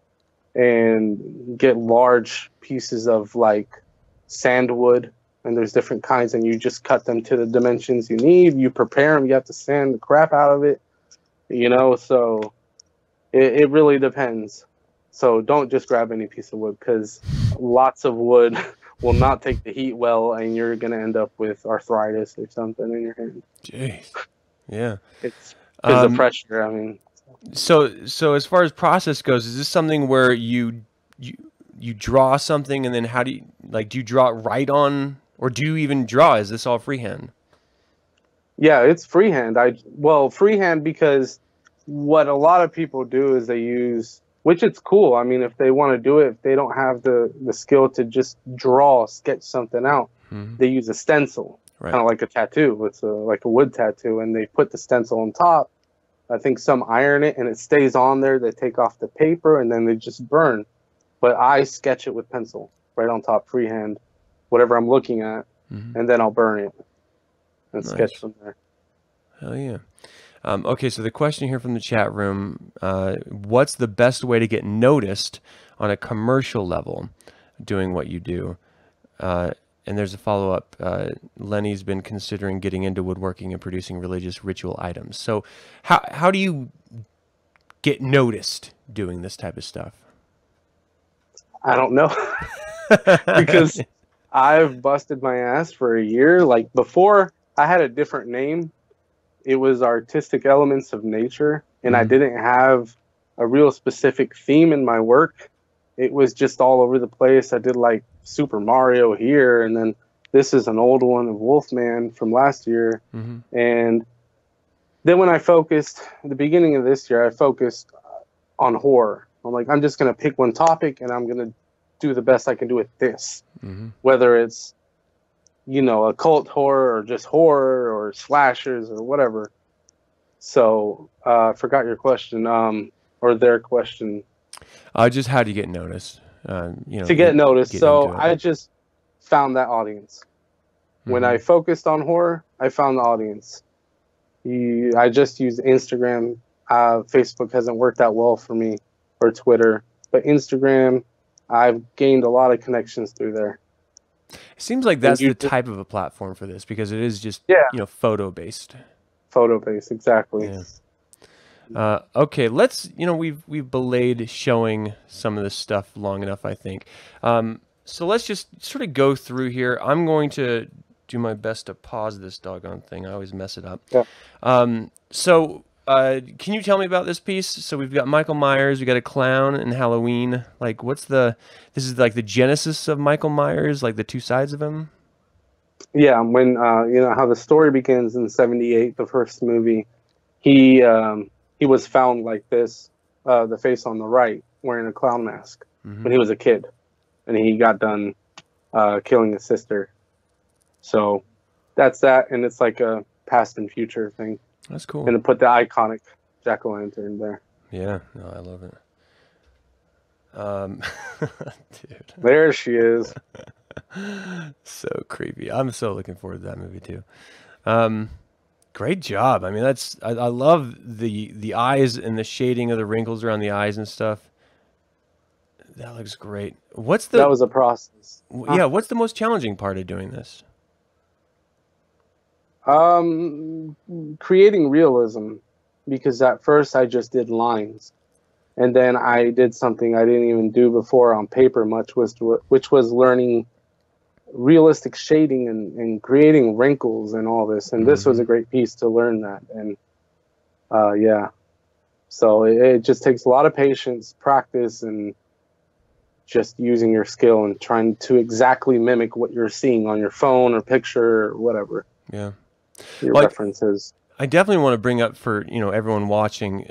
and get large pieces of like sandwood, and there's different kinds, and you just cut them to the dimensions you need. You prepare them. You have to sand the crap out of it, so it really depends. So don't just grab any piece of wood because lots of wood will not take the heat well, and you're going to end up with arthritis or something in your hand. Jeez. Yeah. It's because of pressure, I mean. So as far as process goes, is this something where you draw something, and then how do you draw it right on, or do you even draw? Is this all freehand? Yeah, it's freehand. Freehand because what a lot of people do is they use, which it's cool. I mean, if they want to do it, if they don't have the skill to just sketch something out, they use a stencil, kind of like a tattoo. It's like a wood tattoo, and they put the stencil on top. I think some iron it, and it stays on there. They take off the paper, and then they just burn. But I sketch it with pencil right on top, freehand, whatever I'm looking at, and then I'll burn it and sketch from there. Hell yeah. Okay, so the question here from the chat room, what's the best way to get noticed on a commercial level doing what you do? And there's a follow-up. Lenny's been considering getting into woodworking and producing religious ritual items. So how do you get noticed doing this type of stuff? I don't know. Because I've busted my ass for a year. Like before, I had a different name. It was Artistic Elements of Nature, and I didn't have a real specific theme in my work. It was just all over the place. I did like Super Mario here, and then this is an old one of Wolfman from last year. And then when I focused, at the beginning of this year, I focused on horror. I'm like, I'm just going to pick one topic, and I'm going to do the best I can do with this. Whether it's, occult horror or just horror or slashers or whatever. So I forgot your question, or their question. Just how do you get noticed? To get noticed. So I just found that audience. When I focused on horror, I found the audience. I just used Instagram. Facebook hasn't worked out well for me, for Twitter, but Instagram, I've gained a lot of connections through there. It seems like that's the type of a platform for this, because it is just, photo based. Photo based, exactly. Yeah. Okay, let's, we've belayed showing some of this stuff long enough, I think. So let's just sort of go through here. I'm going to do my best to pause this doggone thing. I always mess it up. Yeah. Can you tell me about this piece? So we've got Michael Myers, we got a clown, and Halloween. Like, this is like the genesis of Michael Myers, like the two sides of him? Yeah, when, how the story begins in '78, the first movie, he was found like this, the face on the right, wearing a clown mask when he was a kid. And he got done killing his sister. So that's that, and it's like a past and future thing. That's cool. And to put the iconic jack-o'-lantern there. Yeah, no, I love it. Dude. There she is. So creepy. I'm so looking forward to that movie too. Great job. I mean, I love the eyes and the shading of the wrinkles around the eyes and stuff. That looks great. That was a process. Yeah, what's the most challenging part of doing this? Creating realism, because at first I just did lines, and then I did something I didn't even do before on paper much, which was learning realistic shading and creating wrinkles and all this. And this was a great piece to learn that. And so it just takes a lot of patience, practice, and just using your skill and trying to exactly mimic what you're seeing on your phone or picture or whatever. Yeah. Your references. I definitely want to bring up for, everyone watching,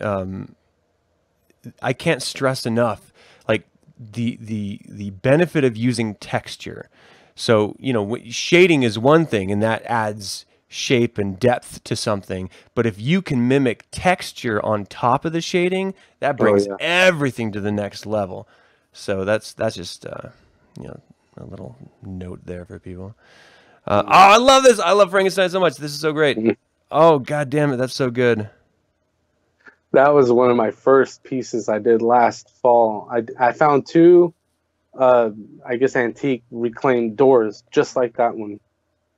I can't stress enough, like the benefit of using texture. So, shading is one thing, and that adds shape and depth to something. But if you can mimic texture on top of the shading, that brings everything to the next level. So that's just a little note there for people. I love this. I love Frankenstein so much. This is so great. Oh, God damn it. That's so good. That was one of my first pieces I did last fall. I found two, antique reclaimed doors just like that one.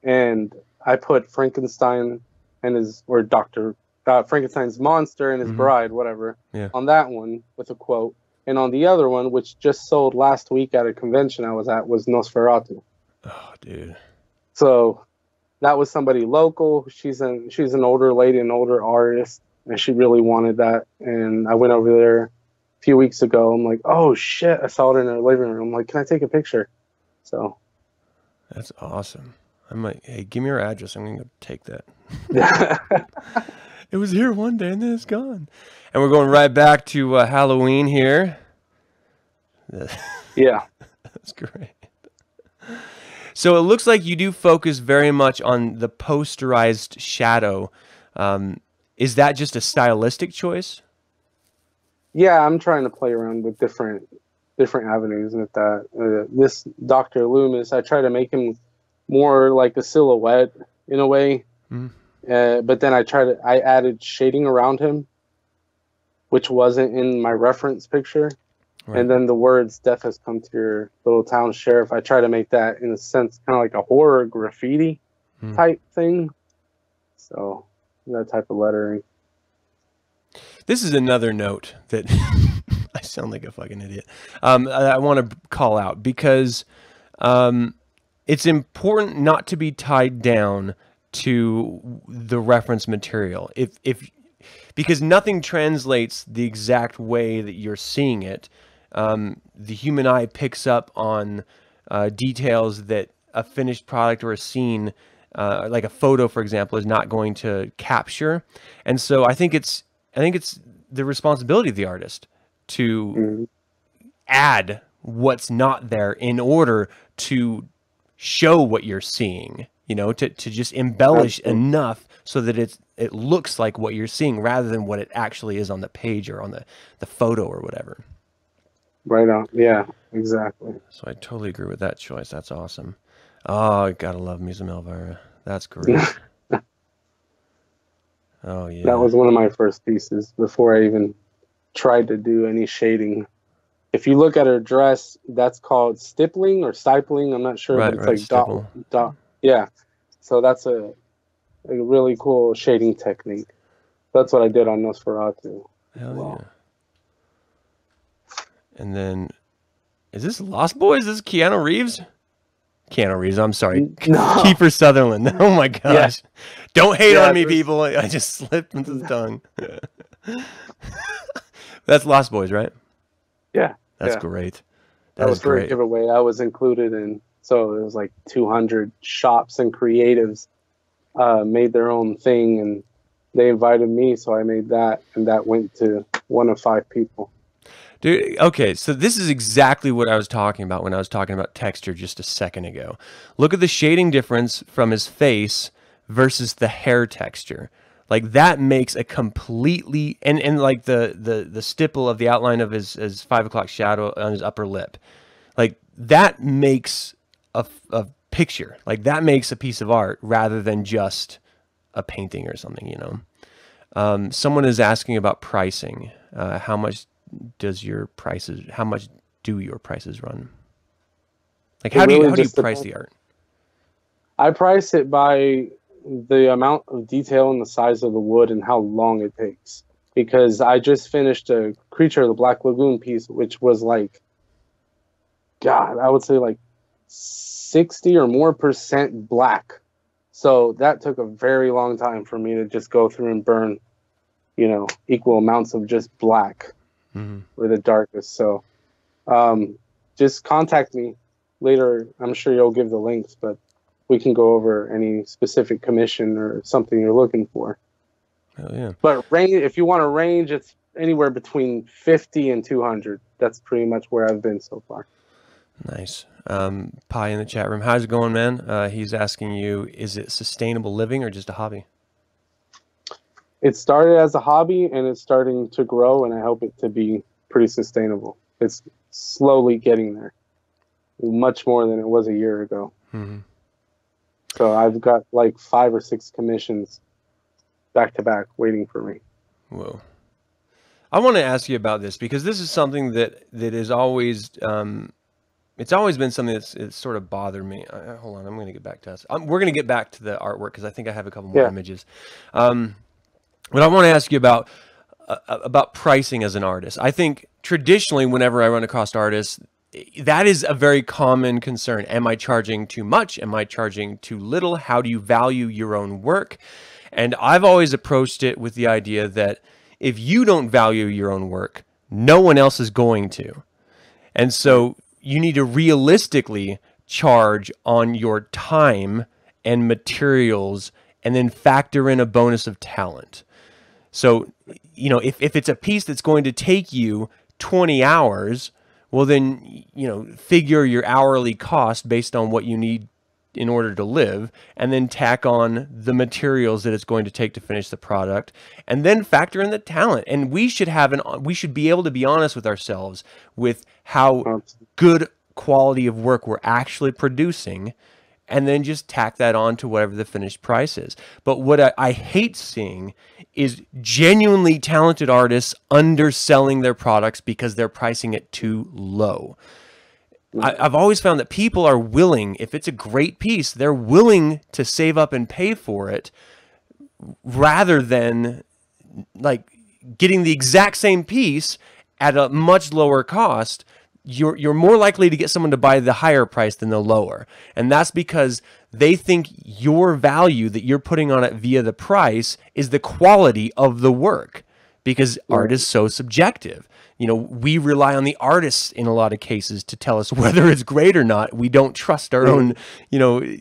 And I put Frankenstein and Frankenstein's monster and his bride, whatever, on that one with a quote. And on the other one, which just sold last week at a convention I was at, was Nosferatu. Oh, dude. So that was somebody local. She's an older lady, an older artist, and she really wanted that. And I went over there a few weeks ago. I'm like, oh, shit. I saw it in her living room. I'm like, can I take a picture? So. That's awesome. I'm like, hey, give me your address. I'm going to take that. It was here one day and then it's gone. And we're going right back to Halloween here. Yeah. That's great. So it looks like you do focus very much on the posterized shadow. Is that just a stylistic choice? Yeah, I'm trying to play around with different avenues with that. This Dr. Loomis, I try to make him more like a silhouette in a way. But then I added shading around him, which wasn't in my reference picture. Right. And then the words "Death has come to your little town, sheriff." I try to make that, in a sense, kind of like a horror graffiti type thing. So that type of lettering. This is another note that I sound like a fucking idiot. I want to call out because it's important not to be tied down to the reference material. Because nothing translates the exact way that you're seeing it. The human eye picks up on details that a finished product or a scene, like a photo, for example, is not going to capture. And so I think it's the responsibility of the artist to add what's not there in order to show what you're seeing. To just embellish enough so that it looks like what you're seeing rather than what it actually is on the page or on the photo or whatever. Right on. Yeah, exactly. So I totally agree with that choice. That's awesome. Oh, I gotta love Musa Elvira. That's great. Oh, yeah. That was one of my first pieces before I even tried to do any shading. If you look at her dress, that's called stippling or stippling. I'm not sure, Right, but it's right, like stipple. dot. Yeah. So that's a really cool shading technique. That's what I did on Nosferatu. Hell yeah. And then, is this Lost Boys? Is this Keanu Reeves? Keanu Reeves, I'm sorry. No. Kiefer Sutherland. Oh my gosh. Yeah. Don't hate Yeah, on me, people. I just slipped into the tongue. That's Lost Boys, right? Yeah. That's great. That was for a giveaway I was included in. So it was like 200 shops and creatives made their own thing, and they invited me, so I made that, and that went to one of 5 people. Dude, okay, so this is exactly what I was talking about when I was talking about texture just a second ago. Look at the shading difference from his face versus the hair texture. Like, that makes a completely, and like the stipple of the outline of his 5 o'clock shadow on his upper lip. Like, that makes a picture. Like, that makes a piece of art rather than just a painting or something, you know. Someone is asking about pricing. How much do your prices run? Like, how do you price the art? I price it by the amount of detail and the size of the wood and how long it takes. Because I just finished a Creature of the Black Lagoon piece, which was like, God, I would say like 60 or more % black. So that took a very long time for me to just go through and burn, you know, equal amounts of just black or the darkest. So just contact me later. I'm sure you'll give the links, but we can go over any specific commission or something you're looking for. Hell yeah. But range, if you want a range, it's anywhere between 50 and 200. That's pretty much where I've been so far. Nice. Pi in the chat room. How's it going, man? He's asking you, is it sustainable living or just a hobby? It started as a hobby, and it's starting to grow, and I hope it to be pretty sustainable. It's slowly getting there, much more than it was a year ago. So I've got like 5 or 6 commissions back to back waiting for me. Whoa. I want to ask you about this because this is something that is always, it's always been something that's sort of bothered me. Hold on, I'm going to get back to us. We're going to get back to the artwork because I think I have a couple more images. But I want to ask you about pricing as an artist. I think traditionally, whenever I run across artists, that is a very common concern. Am I charging too much? Am I charging too little? How do you value your own work? And I've always approached it with the idea that if you don't value your own work, no one else is going to. And so you need to realistically charge on your time and materials and then factor in a bonus of talent. So, you know, if it's a piece that's going to take you 20 hours, well, then, you know, figure your hourly cost based on what you need in order to live, and then tack on the materials that it's going to take to finish the product, and then factor in the talent. And we should be able to be honest with ourselves with how good quality of work we're actually producing, and then just tack that on to whatever the finished price is. But what I hate seeing is genuinely talented artists underselling their products because they're pricing it too low. I've always found that people are willing, if it's a great piece, they're willing to save up and pay for it rather than like getting the exact same piece at a much lower cost. You're more likely to get someone to buy the higher price than the lower. And that's because they think your value that you're putting on it via the price is the quality of the work, because art is so subjective. You know, we rely on the artists in a lot of cases to tell us whether it's great or not. We don't trust our own, you know,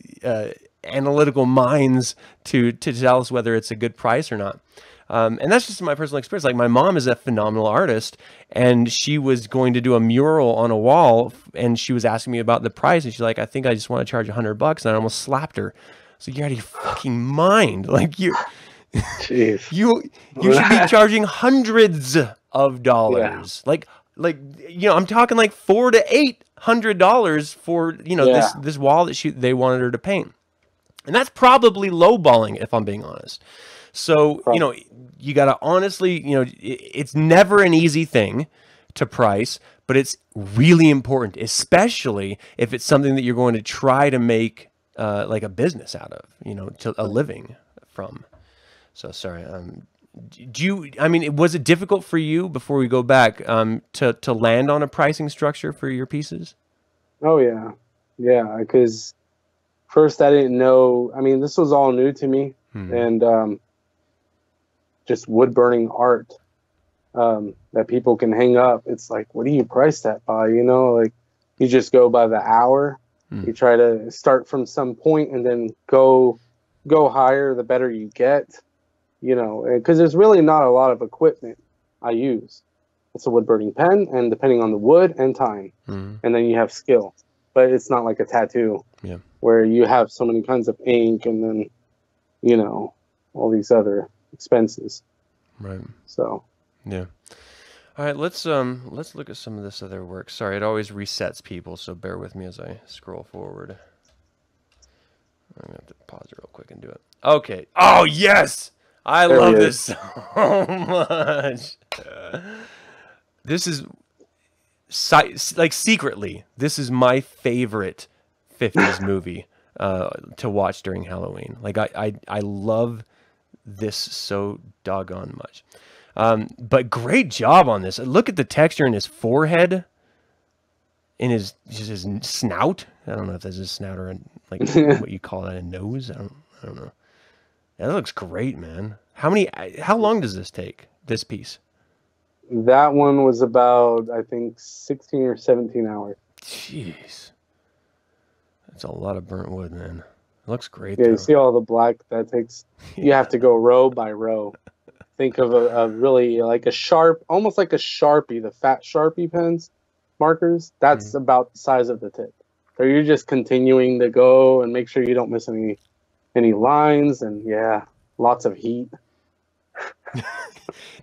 analytical minds to tell us whether it's a good price or not. And that's just my personal experience. Like, my mom is a phenomenal artist, and she was going to do a mural on a wall, and she was asking me about the price, and she's like, I think I just want to charge $100, and I almost slapped her. So you're out of your fucking mind. Like, you should be charging hundreds of dollars. Yeah. Like, you know, I'm talking like $400 to $800 for, you know, this wall that they wanted her to paint. And that's probably lowballing, if I'm being honest. So, you know, you got to honestly, you know, it's never an easy thing to price, but it's really important, especially if it's something that you're going to try to make like a business out of, you know, to a living from. So sorry. I mean, was it difficult for you, before we go back, to land on a pricing structure for your pieces? Oh yeah. Yeah. Because first I didn't know, I mean, this was all new to me, and just wood burning art that people can hang up. It's like, what do you price that by? You know, like you just go by the hour. You try to start from some point and then go higher the better you get. You know, because there's really not a lot of equipment I use. It's a wood burning pen, and depending on the wood and time, and then you have skill. But it's not like a tattoo, where you have so many kinds of ink and then, you know, all these other expenses. Right. So. Yeah. All right, let's look at some of this other work. Sorry, it always resets people, so bear with me as I scroll forward. I'm gonna have to pause it real quick and do it. Okay. Oh yes, I love this so much. This is like secretly, this is my favorite 50s movie to watch during Halloween. Like I love this so doggone much. But great job on this. Look at the texture in his forehead, in his snout. I don't know if that's his snout or like what you call that, a nose. I don't know. That looks great, man. How long does this take, this piece? That one was about, I think, 16 or 17 hours. Jeez. That's a lot of burnt wood, man. It looks great. Yeah, though. You see all the black that takes, you have to go row by row. Think of a really like a sharp, almost like a Sharpie, the fat Sharpie pens, markers. That's about the size of the tip. So you're just continuing to go and make sure you don't miss any lines, and yeah, lots of heat.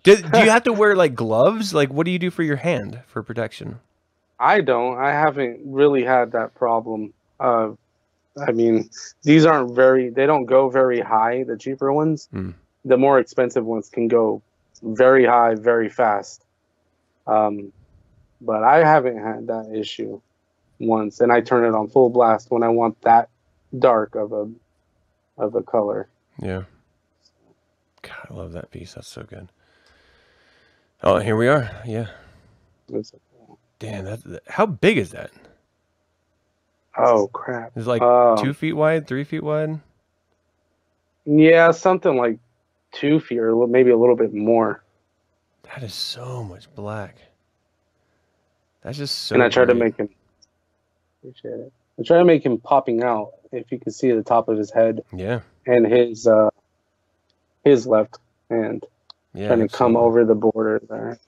Do you have to wear like gloves? Like, what do you do for your hand for protection? I don't. I haven't really had that problem. I mean, these aren't they don't go very high, the cheaper ones. The more expensive ones can go very high, very fast. But I haven't had that issue once, and I turn it on full blast when I want that dark of a color. Yeah. God, I love that piece. That's so good. Oh, here we are. Yeah. Damn, how big is that? Oh crap! It's like 2 feet wide, 3 feet wide. Yeah, something like 2 feet or maybe a little bit more. That is so much black. That's just so. And I try to great. make him. Appreciate it. I try to make him popping out. If you can see the top of his head. Yeah. And his left hand. Yeah. Trying to come over the border there.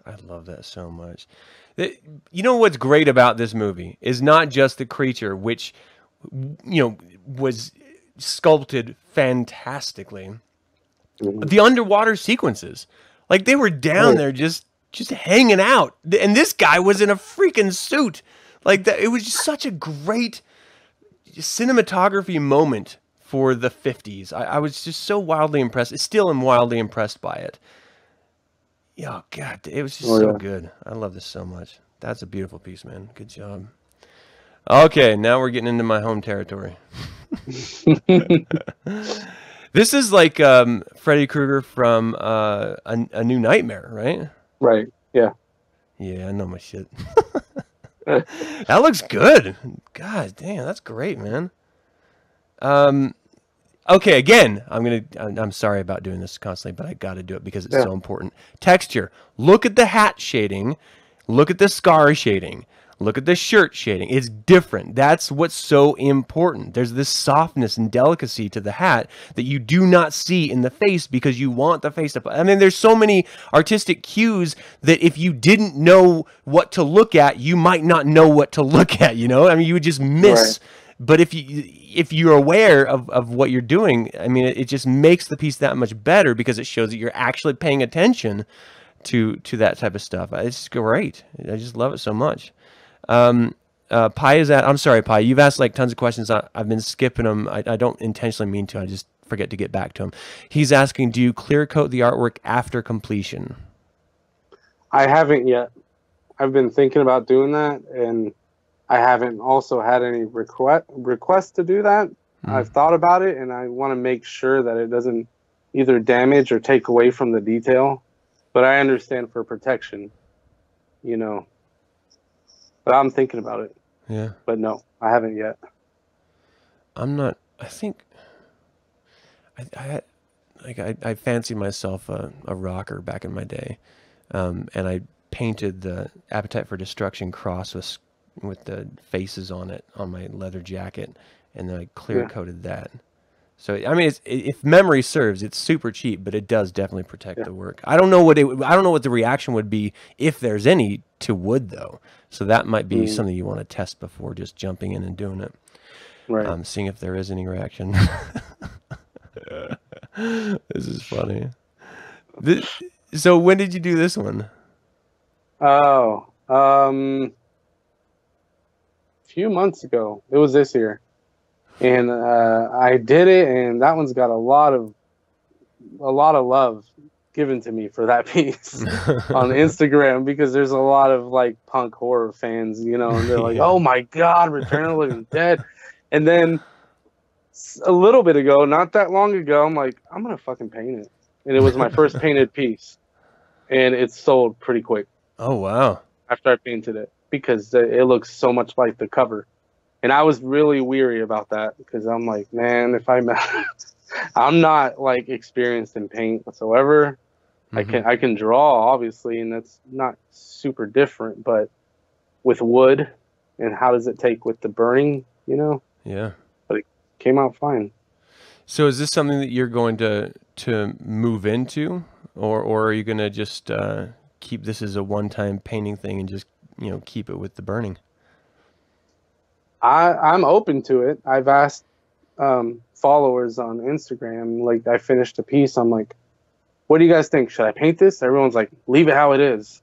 I love that so much. You know what's great about this movie is not just the creature, which, you know, was sculpted fantastically. The underwater sequences, like they were down there just hanging out, and this guy was in a freaking suit. Like that, it was just such a great cinematography moment for the 50s. I was just so wildly impressed. Still am wildly impressed by it. Oh God, it was just so good. I love this so much. That's a beautiful piece, man. Good job. Okay, now we're getting into my home territory. This is like Freddy Krueger from a New Nightmare, right? Right. Yeah. Yeah, I know my shit. That looks good. God damn, that's great, man. Okay, again, I'm sorry about doing this constantly, but I got to do it because it's so important. Texture. Look at the hat shading. Look at the scar shading. Look at the shirt shading. It's different. That's what's so important. There's this softness and delicacy to the hat that you do not see in the face because you want the face to... I mean, there's so many artistic cues that if you didn't know what to look at, you might not know what to look at, you know? I mean, you would just miss... Right. But if you're aware of what you're doing, I mean, it just makes the piece that much better because it shows that you're actually paying attention to that type of stuff. It's great. I just love it so much. Pi is at. I'm sorry, Pi. You've asked like tons of questions. I've been skipping them. I don't intentionally mean to. I just forget to get back to him. He's asking, do you clear coat the artwork after completion? I haven't yet. I've been thinking about doing that, and I haven't also had any requests to do that. I've thought about it, and I want to make sure that it doesn't either damage or take away from the detail. But I understand for protection, you know. But I'm thinking about it. Yeah. But no, I haven't yet. I'm not. I think I fancied myself a rocker back in my day, and I painted the Appetite for Destruction cross with the faces on it on my leather jacket, and then I clear coated that. So I mean, if memory serves, it's super cheap, but it does definitely protect the work. I don't know what the reaction would be if there's any to wood though. So that might be something you want to test before just jumping in and doing it. Right. Seeing if there is any reaction. This is funny. So when did you do this one? Oh, a few months ago. It was this year. And I did it, and that one's got a lot of love given to me for that piece on Instagram, because there's a lot of like punk horror fans, you know, and they're like, "Oh my God, Return of the Living Dead!" And then a little bit ago, not that long ago, I'm like, I'm gonna fucking paint it, and it was my first painted piece, and it sold pretty quick. Oh wow! After I painted it, because it looks so much like the cover. And I was really weary about that, because I'm like, man, if I'm not like experienced in paint whatsoever. I can draw, obviously, and that's not super different, but with wood, and how does it take with the burning, you know? Yeah. But it came out fine. So is this something that you're going to move into, or are you going to just keep this as a one-time painting thing and just, you know, keep it with the burning? I'm open to it. I've asked followers on Instagram, like I finished a piece, I'm like, what do you guys think? Should I paint this? Everyone's like, leave it how it is.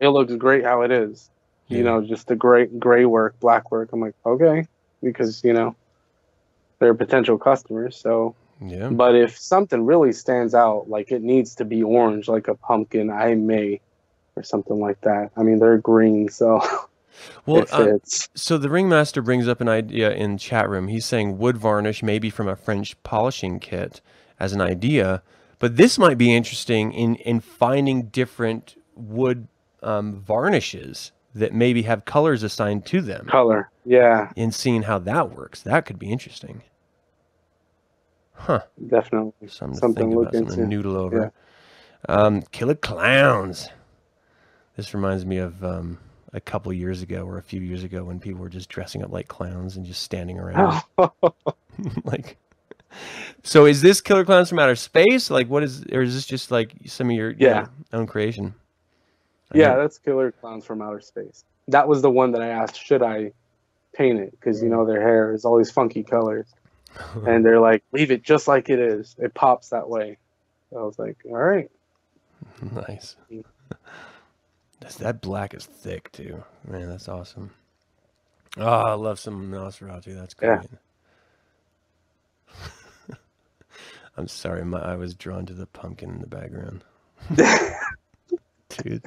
It looks great how it is. Yeah. You know, just the gray work, black work. I'm like, okay, because, you know, they're potential customers. So, yeah. But if something really stands out, like it needs to be orange, like a pumpkin, I may, or something like that. I mean, they're green, so... Well, so the Ringmaster brings up an idea in chat room. He's saying wood varnish, maybe from a French polishing kit, as an idea. But this might be interesting in finding different wood varnishes that maybe have colors assigned to them. Color, yeah. And seeing how that works. That could be interesting. Huh. Definitely. Something to think about, something to noodle over. Yeah. Killer Clowns. This reminds me of... a couple years ago or a few years ago when people were just dressing up like clowns and just standing around. Like, so is this Killer Clowns from Outer Space? Like, what is, or is this just like some of your own creation? That's Killer Clowns from Outer Space. That was the one that I asked, should I paint it? Because, you know, their hair is all these funky colors. And they're like, leave it just like it is. It pops that way. So I was like, all right. Nice. That black is thick too, man. That's awesome. Oh, I love some Nosferatu. That's great. Yeah. I'm sorry, I was drawn to the pumpkin in the background. Dude.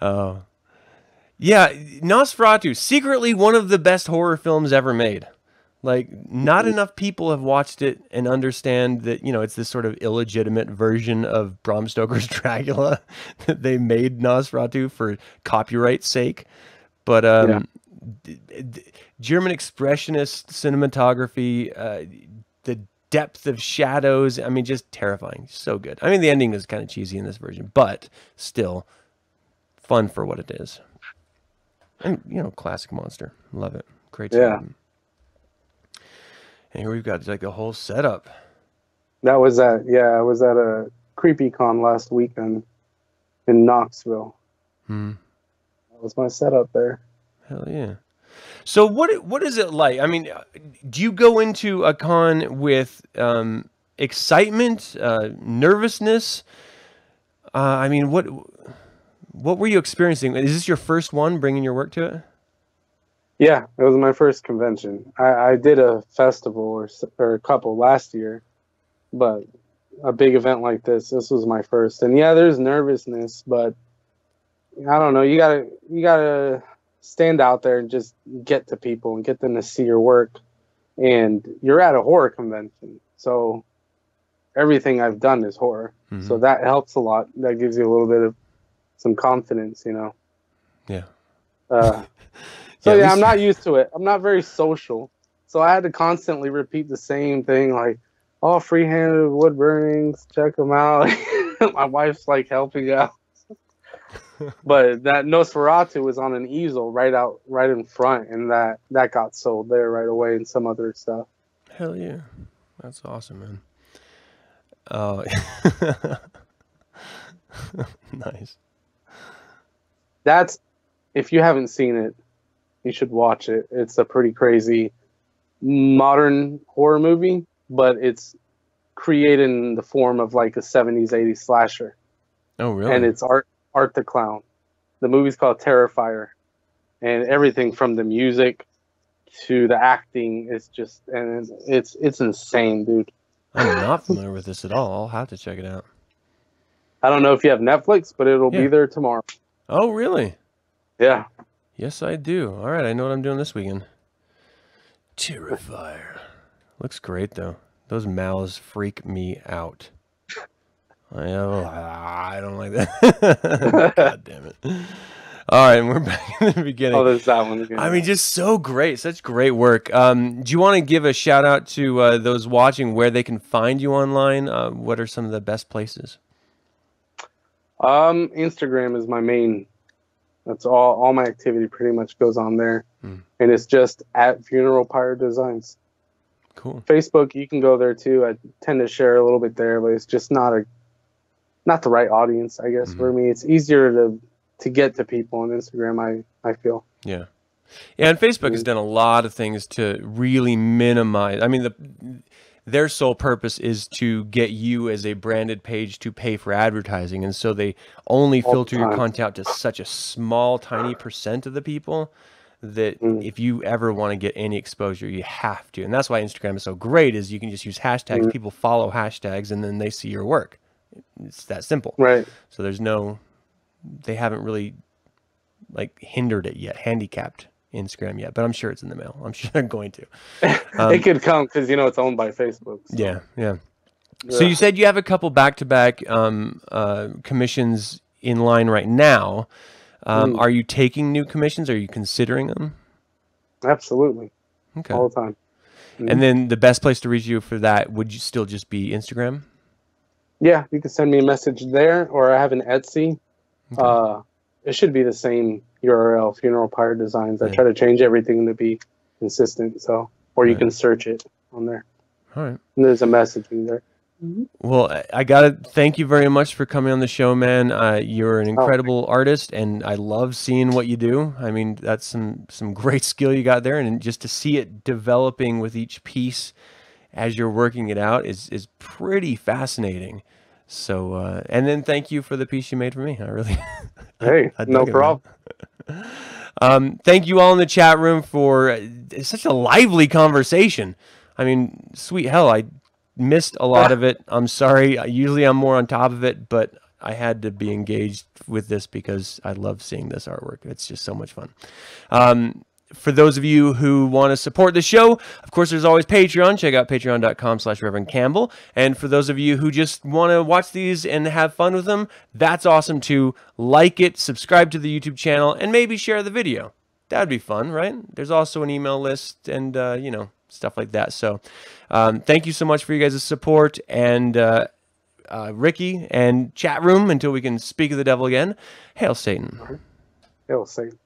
Oh, yeah. Nosferatu, secretly one of the best horror films ever made. Like, not enough people have watched it and understand that, you know, it's this sort of illegitimate version of Bram Stoker's Dracula that they made Nosferatu for copyright's sake. But German expressionist cinematography, the depth of shadows, I mean, just terrifying. So good. I mean, the ending is kind of cheesy in this version, but still fun for what it is. And, you know, classic monster. Love it. Great time. And here we've got like a whole setup. That was I was at a CreepyCon last weekend in Knoxville. That was my setup there. Hell yeah. So what is it like? I mean, do you go into a con with excitement, nervousness? I mean, what were you experiencing? Is this your first one bringing your work to it? Yeah, it was my first convention. I did a festival or a couple last year, but a big event like this was my first. And yeah, there's nervousness, but I don't know. You gotta stand out there and just get to people and get them to see your work. And you're at a horror convention, so everything I've done is horror. Mm-hmm. So that helps a lot. That gives you a little bit of some confidence, you know. Yeah. So yeah, I'm not used to it. I'm not very social, so I had to constantly repeat the same thing, like, "Oh, free-handed wood burnings, check them out." My wife's like helping out, but that Nosferatu was on an easel right in front, and that got sold there right away, and some other stuff. Hell yeah, that's awesome, man. Oh, nice. That's, if you haven't seen it, you should watch it. It's a pretty crazy modern horror movie, but it's created in the form of like a 70s, 80s slasher. Oh, really? And it's Art the Clown. The movie's called Terrifier. And everything from the music to the acting is just, and it's insane, dude. I'm not familiar with this at all. I'll have to check it out. I don't know if you have Netflix, but it'll be there tomorrow. Oh, really? Yeah. Yes, I do. All right, I know what I'm doing this weekend. Terrifier. Looks great, though. Those mouths freak me out. I don't like that. God damn it. All right, we're back in the beginning. Oh, there's that one again. I mean, just so great. Such great work. Do you want to give a shout out to those watching where they can find you online? What are some of the best places? Instagram is my main. That's all my activity pretty much goes on there. And it's just at Funeral Pyre Designs. Cool. Facebook, you can go there too. I tend to share a little bit there, but it's just not the right audience, I guess, for me. It's easier to get to people on Instagram, I feel. Yeah. Yeah, and Facebook has done a lot of things to really minimize. I mean, their sole purpose is to get you as a branded page to pay for advertising. And so they only filter your content out to such a small, tiny % of the people that if you ever want to get any exposure, you have to. And that's why Instagram is so great, is you can just use hashtags. People follow hashtags, and then they see your work. It's that simple. Right. So they haven't really like hindered it yet, handicapped Instagram yet, but I'm sure it's in the mail. I'm sure they're going to. It could come because it's owned by Facebook. So. Yeah. So you said you have a couple back-to-back commissions in line right now. Are you taking new commissions? Are you considering them? Absolutely. Okay. All the time. And then the best place to reach you for that, would you still just be Instagram? Yeah, you can send me a message there, or I have an Etsy. Okay. It should be the same URL, Funeral Pyre Designs. I try to change everything to be consistent, or you can search it on there. All right. And there's a messaging there. Well, I got to thank you very much for coming on the show, man. You're an incredible artist, and I love seeing what you do. I mean, that's some great skill you got there, and just to see it developing with each piece as you're working it out is pretty fascinating. So, and then thank you for the piece you made for me. I really, hey, no problem. Thank you all in the chat room for such a lively conversation. I mean, sweet hell, I missed a lot of it. I'm sorry. Usually I'm more on top of it, but I had to be engaged with this because I love seeing this artwork. It's just so much fun. For those of you who want to support the show, of course, there's always Patreon. Check out patreon.com/Reverend Campbell. And for those of you who just want to watch these and have fun with them, that's awesome too. Like it, subscribe to the YouTube channel, and maybe share the video. That'd be fun, right? There's also an email list and, stuff like that. So thank you so much for you guys' support. And Ricky and chat room, until we can speak of the devil again. Hail Satan. Hail Satan.